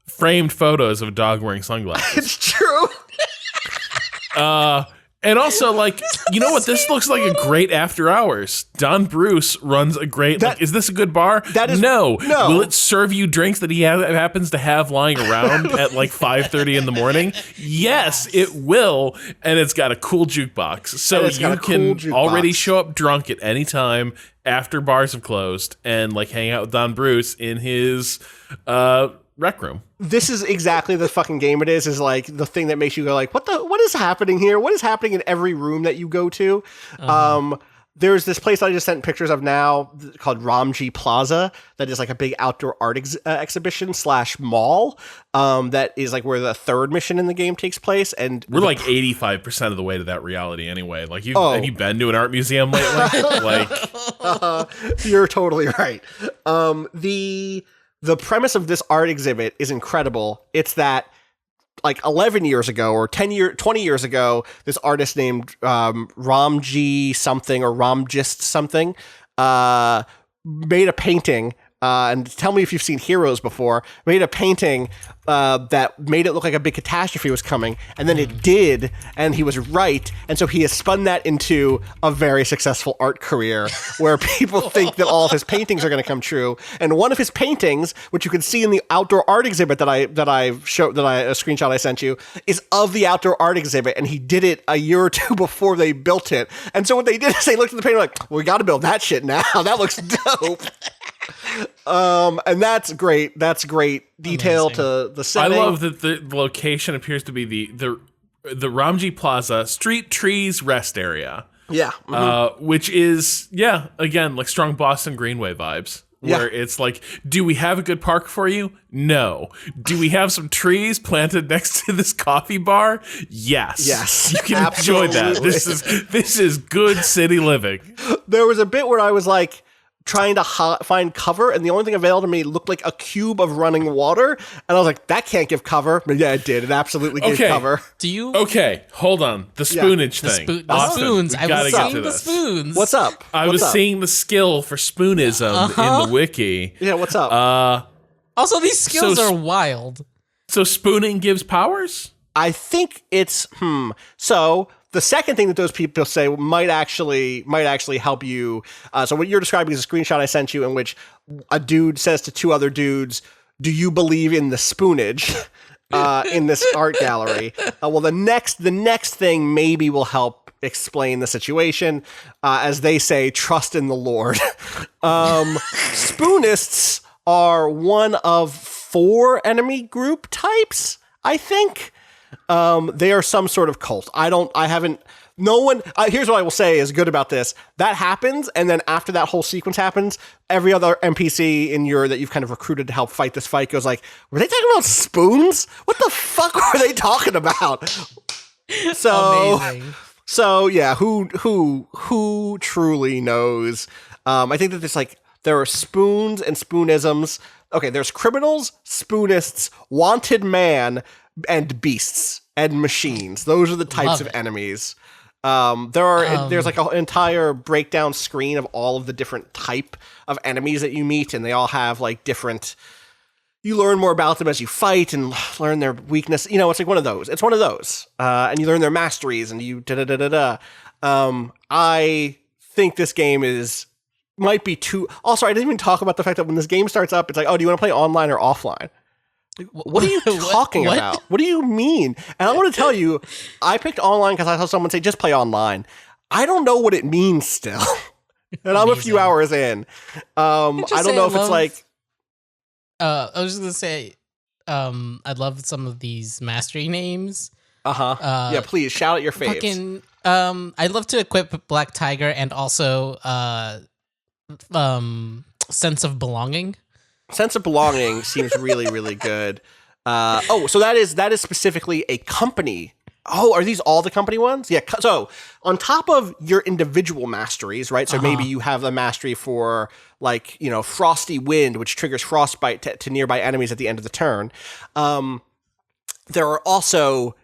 framed photos of a dog wearing sunglasses. It's true. And also, like, you know what? This looks like a great after hours. Don Bruce runs a great. Is this a good bar? No. Will it serve you drinks that he happens to have lying around at like 5:30 in the morning? Yes, it will. And it's got a cool jukebox, so you can already show up drunk at any time after bars have closed and like hang out with Don Bruce in his rec room. This is exactly the fucking game it is like the thing that makes you go like, what is happening here? What is happening in every room that you go to? There's this place I just sent pictures of now called Ramji Plaza that is like a big outdoor art exhibition / mall that is like where the third mission in the game takes place. And we're like 85% of the way to that reality anyway. Like have you been to an art museum lately? You're totally right. The premise of this art exhibit is incredible. It's that like 11 years ago or 20 years ago, this artist named Ramji something or Ramjist something made a painting. And tell me if you've seen Heroes before, made a painting that made it look like a big catastrophe was coming. And then it did, and he was right. And so he has spun that into a very successful art career where people think that all of his paintings are going to come true. And one of his paintings, which you can see in the outdoor art exhibit that a screenshot I sent you, is of the outdoor art exhibit. And he did it a year or 2 before they built it. And so what they did is they looked at the painting like, well, we got to build that shit now. That looks dope. And that's great. That's great detail to the setting. I love that the location appears to be the the Ramji Plaza Street Trees Rest Area. Yeah. Which is, again, like strong Boston Greenway vibes. Where it's like, do we have a good park for you? No. Do we have some trees planted next to this coffee bar? Yes. Yes. You can enjoy that. This is good city living. There was a bit where I was like trying to find cover, and the only thing available to me looked like a cube of running water, and I was like, that can't give cover. But yeah, it did. It absolutely gave cover. Do you? Okay, hold on. The spoonage thing. The spoons. I was seeing the this. spoons. What's up? I was seeing the skill for spoonism in the wiki. Yeah, what's up? Also, these skills are wild. So spooning gives powers? I think it's So the second thing that those people say might actually help you. So what you're describing is a screenshot I sent you in which a dude says to two other dudes, "Do you believe in the spoonage?" In this art gallery. Well, the next thing maybe will help explain the situation. As they say, trust in the Lord. Spoonists are one of 4 enemy group types, I think. They are some sort of cult. Here's what I will say is good about this. That happens, and then after that whole sequence happens, every other NPC that you've kind of recruited to help fight this fight goes like, were they talking about spoons? What the fuck were they talking about? Amazing. So yeah, who truly knows? I think that there are spoons and spoonisms. Okay, there's criminals, spoonists, wanted man, and beasts and machines. Those are the types of enemies. There's like an entire breakdown screen of all of the different type of enemies that you meet, and they all have like different. You learn more about them as you fight and learn their weakness. You know, it's like one of those. It's one of those, and you learn their masteries, and you da da da da da. I think this game might be too. Also, I didn't even talk about the fact that when this game starts up, it's like, oh, do you want to play online or offline? What are you talking about? What do you mean? And I want to tell you, I picked online because I saw someone say, just play online. I don't know what it means still. And I'm a few hours in. I don't know if it's like... I was just going to say, I love some of these mastery names. Yeah, please, shout out your faves. I'd love to equip Black Tiger and also Sense of Belonging. Sense of Belonging seems really, really good. So that is specifically a company. Oh, are these all the company ones? Yeah. So on top of your individual masteries, right? So maybe you have a mastery for like, Frosty Wind, which triggers frostbite to nearby enemies at the end of the turn. There are also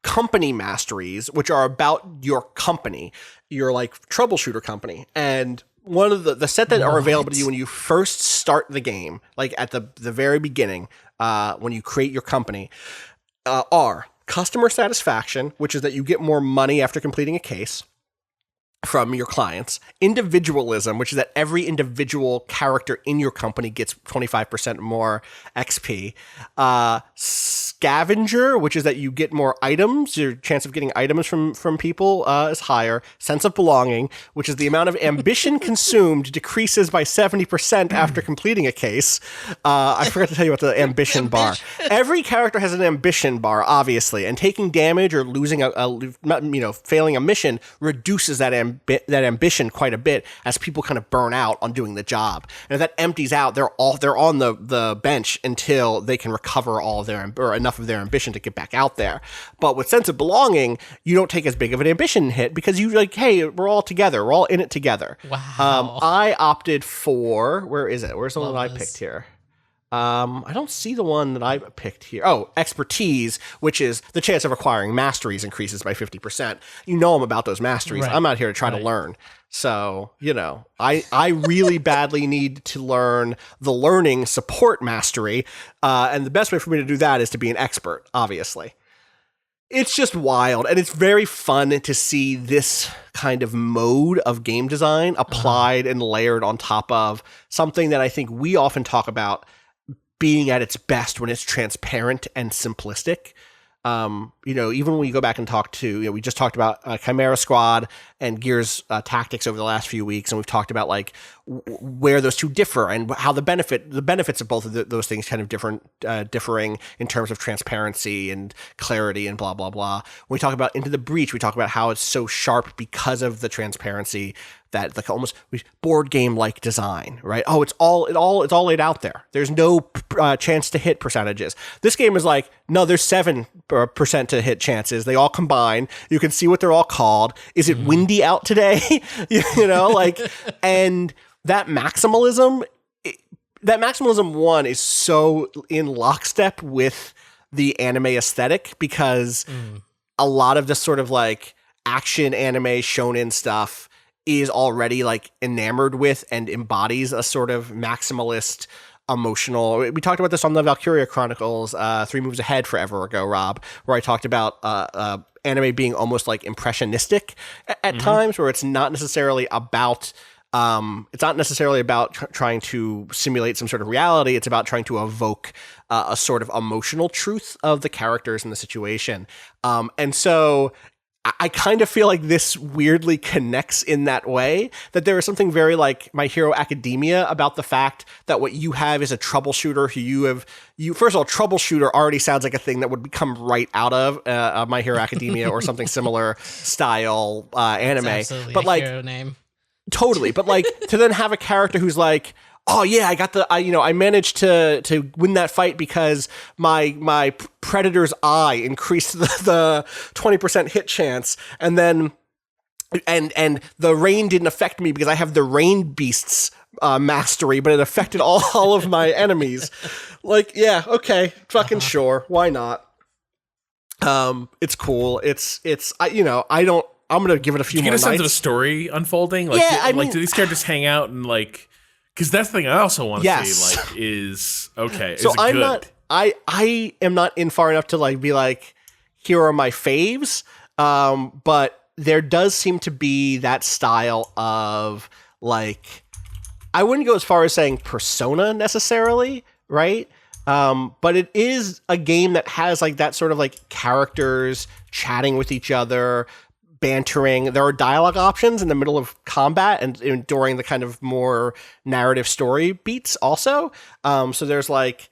company masteries, which are about your company, your like troubleshooter company. And one of the set that are available to you when you first start the game, like at the very beginning, when you create your company, are customer satisfaction, which is that you get more money after completing a case from your clients. Individualism, which is that every individual character in your company gets 25% more XP. Scavenger, which is that you get more items. Your chance of getting items from people is higher. Sense of belonging, which is the amount of ambition consumed decreases by 70% after completing a case. I forgot to tell you about the ambition bar. Every character has an ambition bar, obviously, and taking damage or losing failing a mission reduces that ambition quite a bit as people kind of burn out on doing the job. And if that empties out, they're on the bench until they can recover all of or enough of their ambition to get back out there. But with Sense of Belonging, you don't take as big of an ambition hit because you like, hey, we're all together. We're all in it together. Wow. I opted for, where is it? Where's the one that I picked here? I don't see the one that I picked here. Oh, expertise, which is the chance of acquiring masteries increases by 50%. You know I'm about those masteries. Right. I'm out here to try to learn. So, I really badly need to learn the learning support mastery. And the best way for me to do that is to be an expert, obviously. It's just wild. And it's very fun to see this kind of mode of game design applied and layered on top of something that I think we often talk about being at its best when it's transparent and simplistic. even when we go back and talk to, we just talked about Chimera Squad and Gears Tactics over the last few weeks, and we've talked about like where those two differ and how the benefits of both of those things kind of differing in terms of transparency and clarity and blah blah blah. When we talk about Into the Breach, we talk about how it's so sharp because of the transparency, that like almost board game like design, right? Oh, it's all laid out there. There's no chance to hit percentages. This game is like, no, there's 7% to hit chances. They all combine. You can see what they're all called. Is it windy out today? And that maximalism one is so in lockstep with the anime aesthetic, because a lot of this sort of like action anime shonen stuff is already like enamored with and embodies a sort of maximalist emotional. We talked about this on the Valkyria Chronicles 3 Moves Ahead forever ago, Rob, where I talked about anime being almost like impressionistic at times, where it's not necessarily about trying to simulate some sort of reality. It's about trying to evoke a sort of emotional truth of the characters and the situation. And so I kind of feel like this weirdly connects in that way, that there is something very like My Hero Academia about the fact that what you have is a troubleshooter who first of all, troubleshooter already sounds like a thing that would come right out of My Hero Academia or something similar style anime. But like, hero name. Totally. But like to then have a character who's like, oh yeah, I managed to win that fight because my predator's eye increased the 20% hit chance, and then and the rain didn't affect me because I have the rain beasts mastery, but it affected all of my enemies. Like, yeah, okay, fucking sure, why not? It's cool. I'm gonna give it a few more nights. Get a sense of a story unfolding. Like, yeah, do these characters hang out and like? Because that's the thing I also want to see. Like, is okay. So is it I'm good? not. I am not in far enough to like be like, here are my faves. But there does seem to be that style of like, I wouldn't go as far as saying Persona necessarily, right? But it is a game that has like that sort of like characters chatting with each other, bantering. There are dialogue options in the middle of combat and during the kind of more narrative story beats also. So there's like,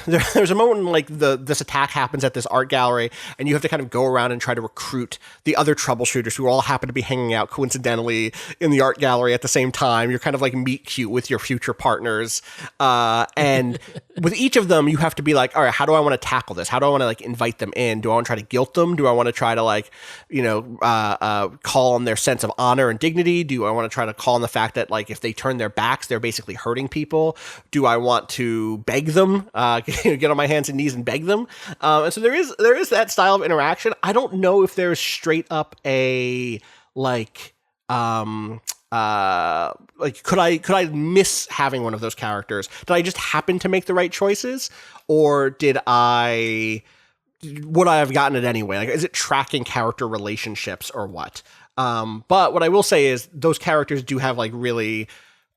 there's a moment when like this attack happens at this art gallery, and you have to kind of go around and try to recruit the other troubleshooters who all happen to be hanging out coincidentally in the art gallery at the same time. You're kind of like meet cute with your future partners, and with each of them you have to be like, all right, how do I want to tackle this? How do I want to like invite them in? Do I want to try to guilt them? Do I want to try to like call on their sense of honor and dignity? Do I want to try to call on the fact that like if they turn their backs they're basically hurting people? Do I want to beg them, get on my hands and knees and beg them? And so there is that style of interaction. I don't know if there's straight up a like could I miss having one of those characters? Did I just happen to make the right choices, or would I have gotten it anyway? Like, is it tracking character relationships or what? But what I will say is those characters do have like really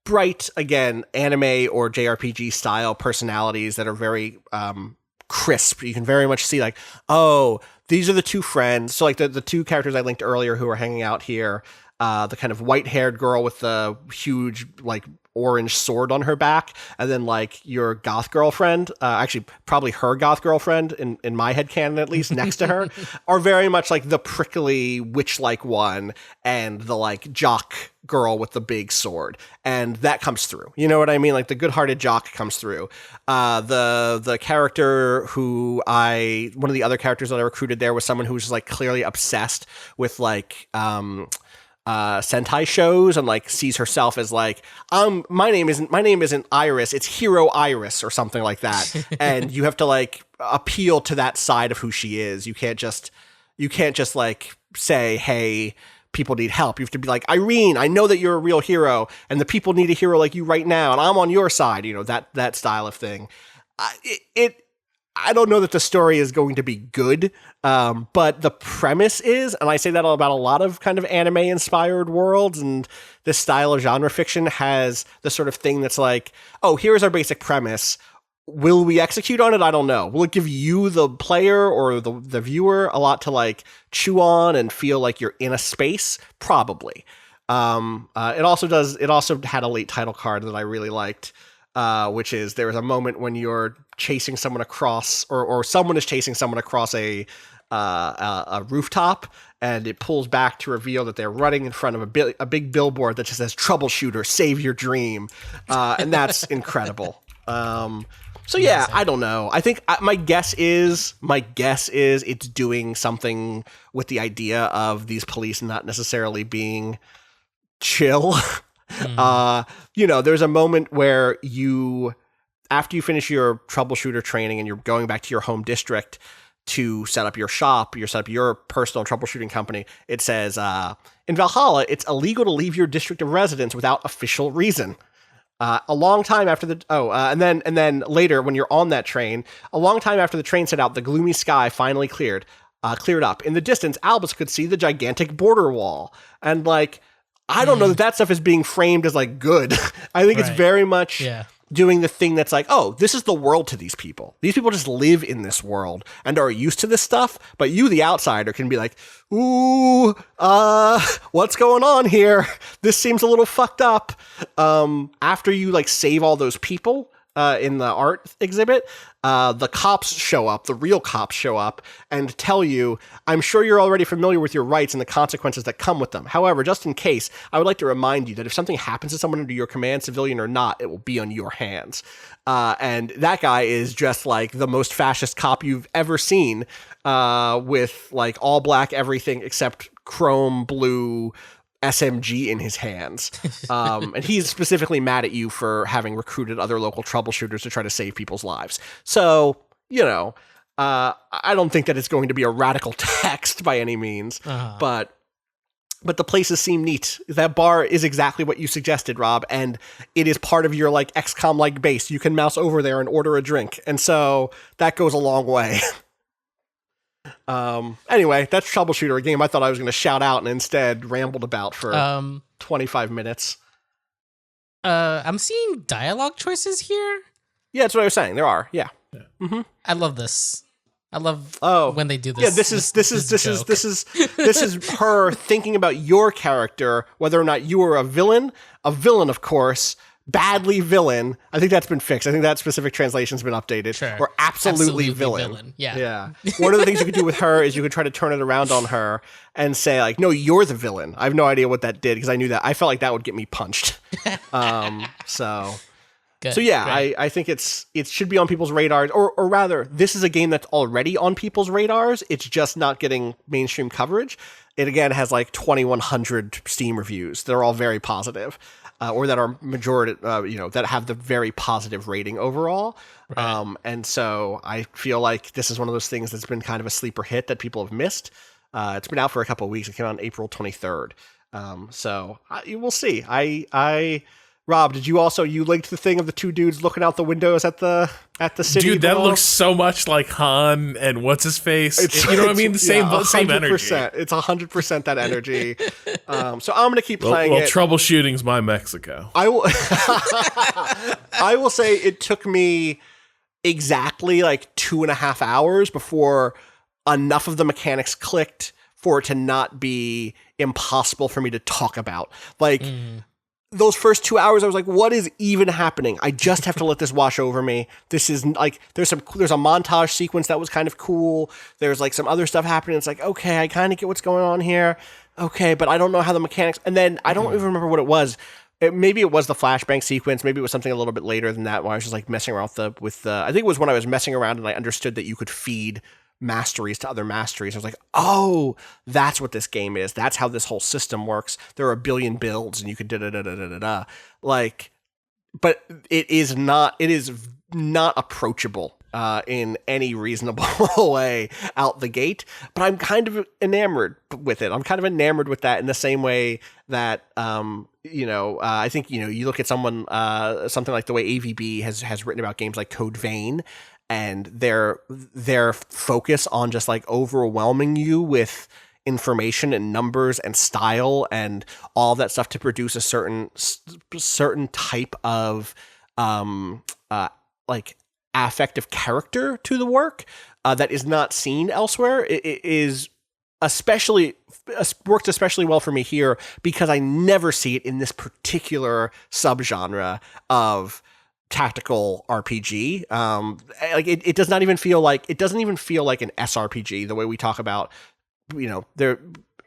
bright, again, anime or JRPG style personalities that are very crisp. You can very much see like, oh, these are the two friends. So like the two characters I linked earlier who are hanging out here, the kind of white-haired girl with the huge like orange sword on her back, and then like your goth girlfriend, actually probably her goth girlfriend in my headcanon at least, next to her, are very much like the prickly witch-like one and the like jock girl with the big sword, and that comes through. You know what I mean? Like the good-hearted jock comes through. The character who one of the other characters that I recruited there was someone who was just like clearly obsessed with like Sentai shows and like sees herself as like, my name isn't Iris, it's Hero Iris or something like that. And you have to like appeal to that side of who she is. You can't just like say, hey, people need help. You have to be like, Irene, I know that you're a real hero and the people need a hero like you right now, and I'm on your side, that style of thing. I don't know that the story is going to be good, but the premise is, and I say that about a lot of kind of anime-inspired worlds, and this style of genre fiction has the sort of thing that's like, oh, here's our basic premise. Will we execute on it? I don't know. Will it give you, the player or the viewer, a lot to like chew on and feel like you're in a space? Probably. It also had a late title card that I really liked, which is there was a moment when you're chasing someone across, or someone is chasing someone across a rooftop, and it pulls back to reveal that they're running in front of a big billboard that just says "Troubleshooters, save your dream," and that's incredible. So yeah, I don't know. I think my guess is it's doing something with the idea of these police not necessarily being chill. There's a moment where after you finish your troubleshooter training and you're going back to your home district to set up your shop, set up your personal troubleshooting company, it says, in Valhalla, it's illegal to leave your district of residence without official reason. A long time after and then later when you're on that train, a long time after the train set out, the gloomy sky finally cleared up. In the distance, Albus could see the gigantic border wall. And like, I don't know that stuff is being framed as like good. I think it's very much doing the thing that's like, oh, this is the world to these people. These people just live in this world and are used to this stuff. But you, the outsider, can be like, ooh, what's going on here? This seems a little fucked up. After you like save all those people in the art exhibit, the cops show up, the real cops show up and tell you, I'm sure you're already familiar with your rights and the consequences that come with them. However, just in case, I would like to remind you that if something happens to someone under your command, civilian or not, it will be on your hands. And that guy is just like the most fascist cop you've ever seen, with like all black everything except chrome blue SMG in his hands. And he's specifically mad at you for having recruited other local troubleshooters to try to save people's lives. So, I don't think that it's going to be a radical text by any means, but the places seem neat. That bar is exactly what you suggested, Rob, and it is part of your like XCOM-like base. You can mouse over there and order a drink, and so that goes a long way. Anyway, that's Troubleshooter, a game I thought I was going to shout out and instead rambled about for 25 minutes. I'm seeing dialogue choices here. Yeah, that's what I was saying. There are. Yeah. Mm-hmm. I love this. I love when they do this. Yeah, this is her thinking about your character, whether or not you are a villain, of course, badly villain. I think that's been fixed. I think that specific translation's been updated. Sure. Or absolutely villain. Yeah. One of the things you could do with her is you could try to turn it around on her and say like, no, you're the villain. I have no idea what that did because I knew that. I felt like that would get me punched. Good, so yeah, I think it should be on people's radars, or rather, this is a game that's already on people's radars. It's just not getting mainstream coverage. It again has like 2,100 Steam reviews. They're all very positive, or that are majority, that have the very positive rating overall. Right. And so I feel like this is one of those things that's been kind of a sleeper hit that people have missed. It's been out for a couple of weeks. It came out on April 23rd. So we'll see. Rob, did you linked the thing of the two dudes looking out the windows at the city? Dude, that looks so much like Han and what's his face. You know what I mean? The same energy. It's 100% that energy. So I'm gonna keep playing it. Troubleshooting's my Mexico. I will. I will say it took me exactly like 2.5 hours before enough of the mechanics clicked for it to not be impossible for me to talk about. Like. Those first 2 hours, I was like, what is even happening? I just have to let this wash over me. This is like, there's a montage sequence that was kind of cool. There's like some other stuff happening. It's like, okay, I kind of get what's going on here. Okay, but I don't know how the mechanics, and then I don't even remember what it was. Maybe it was the flashbang sequence. Maybe it was something a little bit later than that, where I was just like messing around with the, I think it was when I was messing around and I understood that you could feed masteries to other masteries. I was like, oh, that's what this game is. That's how this whole system works. There are a billion builds and you could da-da-da-da-da-da. Like, but it is not approachable in any reasonable way out the gate. But I'm kind of enamored with it. I'm kind of enamored with that in the same way that, I think, you look at something like the way AVB has written about games like Code Vein, and their focus on just like overwhelming you with information and numbers and style and all that stuff to produce a certain type of like affective character to the work that is not seen elsewhere. It is especially works especially well for me here because I never see it in this particular subgenre of tactical RPG. Like it does not even feel like it doesn't even feel like an SRPG the way we talk about, there.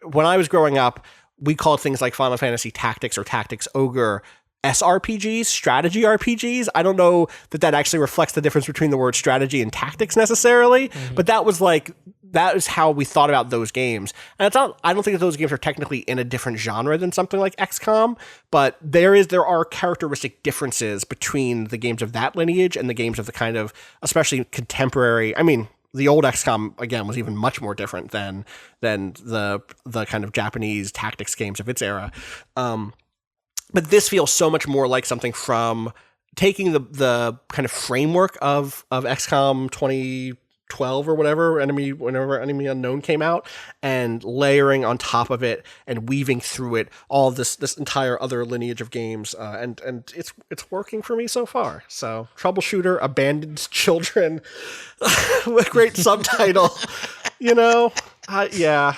When I was growing up, we called things like Final Fantasy Tactics or Tactics Ogre SRPGs, strategy RPGs. I don't know that actually reflects the difference between the word strategy and tactics necessarily, but that is how we thought about those games. And it's not, I don't think that those games are technically in a different genre than something like XCOM, but there are characteristic differences between the games of that lineage and the games of the kind of, especially contemporary, I mean, the old XCOM, again, was even much more different than the kind of Japanese tactics games of its era. But this feels so much more like something from taking the kind of framework of XCOM 2012 or whenever Enemy Unknown came out, and layering on top of it and weaving through it all this entire other lineage of games, and it's working for me so far. So Troubleshooter, Abandoned Children, a great subtitle, yeah.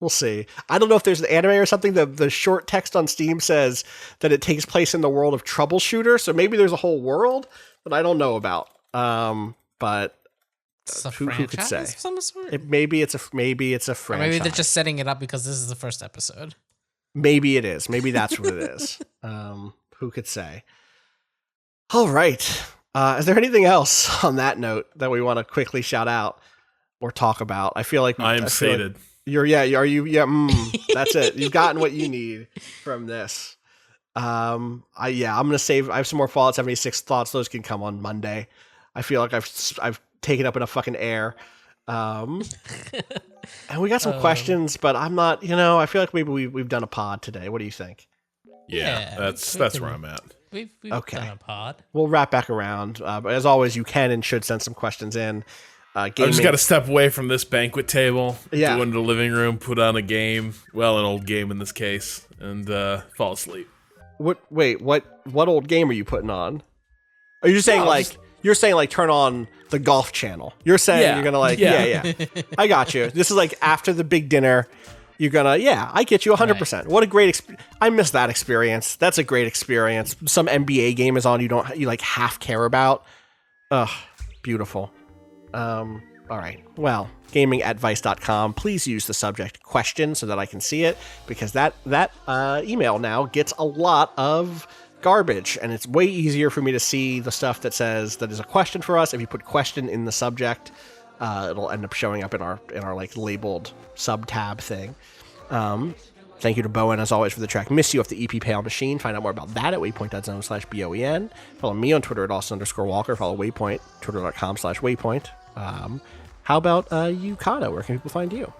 We'll see. I don't know if there's an anime or something. The short text on Steam says that it takes place in the world of Troubleshooter, so maybe there's a whole world that I don't know about. But who could say? Of some sort? Maybe it's a franchise. Or maybe they're just setting it up because this is the first episode. Maybe it is. Maybe that's what it is. Who could say? All right. Is there anything else on that note that we want to quickly shout out or talk about? I feel like I am sated. Are you? Yeah, that's it. You've gotten what you need from this. I'm gonna save. I have some more Fallout 76 thoughts. Those can come on Monday. I feel like I've taken up enough fucking air. And we got some questions, but I'm not. I feel like maybe we've done a pod today. What do you think? Yeah, that's where I'm at. We've okay. done a pod. We'll wrap back around. But as always, you can and should send some questions in. I just got to step away from this banquet table, go into the living room, put on a game, an old game in this case, and fall asleep. Wait, what old game are you putting on? Are you just saying you're saying turn on the golf channel? You're saying you're gonna yeah. I got you. This is like after the big dinner. You're gonna I get you 100%. Right. What a great I miss that experience. That's a great experience. Some NBA game is on you half care about. Ugh, beautiful. All right. Well, gamingadvice.com. Please use the subject question so that I can see it, because that email now gets a lot of garbage, and it's way easier for me to see the stuff that says that is a question for us. If you put question in the subject, it'll end up showing up in our labeled sub tab thing. Thank you to Bowen, as always, for the track Miss You off the EP Pale Machine. Find out more about that at waypoint.zone/BOEN. Follow me on Twitter at Austin_Walker. Follow Waypoint, twitter.com/Waypoint. How about you, Cado? Where can people find you?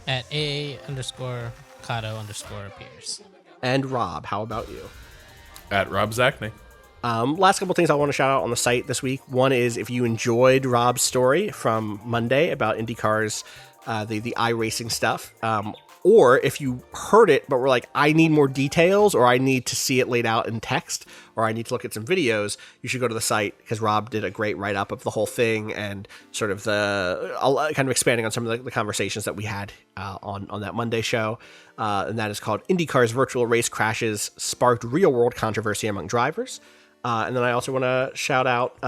At @A_Cado_appears. And Rob, how about you? At Rob Zachney. Last couple things I want to shout out on the site this week. One is if you enjoyed Rob's story from Monday about IndyCars, the iRacing stuff, or if you heard it but were like, I need more details, or I need to see it laid out in text, or I need to look at some videos, you should go to the site, because Rob did a great write-up of the whole thing and sort of kind of expanding on some of the conversations that we had on that Monday show. And that is called IndyCars Virtual Race Crashes Sparked Real-World Controversy Among Drivers. And then I also want to shout out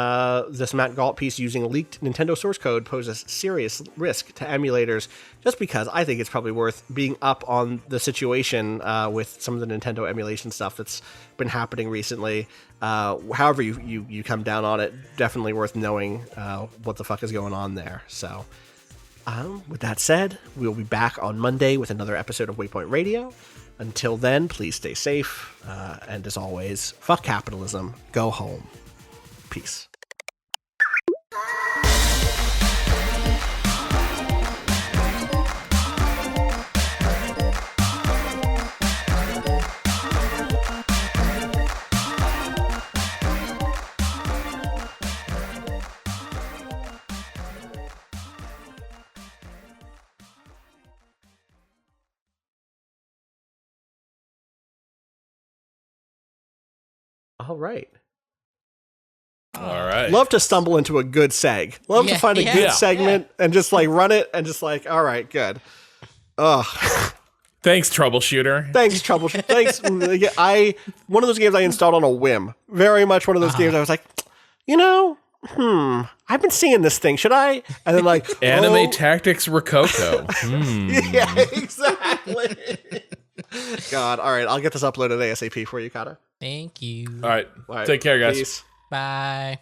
this Matt Galt piece using leaked Nintendo source code poses serious risk to emulators, just because I think it's probably worth being up on the situation with some of the Nintendo emulation stuff that's been happening recently. However you come down on it, definitely worth knowing what the fuck is going on there. So with that said, we'll be back on Monday with another episode of Waypoint Radio. Until then, please stay safe, and as always, fuck capitalism, go home. Peace. All right. All right. Love to stumble into a good seg. Love to find a good segment and just like run it and just like, all right, good. Ugh. Thanks, Troubleshooter. Thanks, Troubleshooter. Thanks. One of those games I installed on a whim. Very much one of those games I was like, I've been seeing this thing. Should I? And then like Anime Tactics Rococo. Yeah, exactly. God, all right. I'll get this uploaded ASAP for you, Cado. Thank you. All right. Take care, guys. Peace. Bye.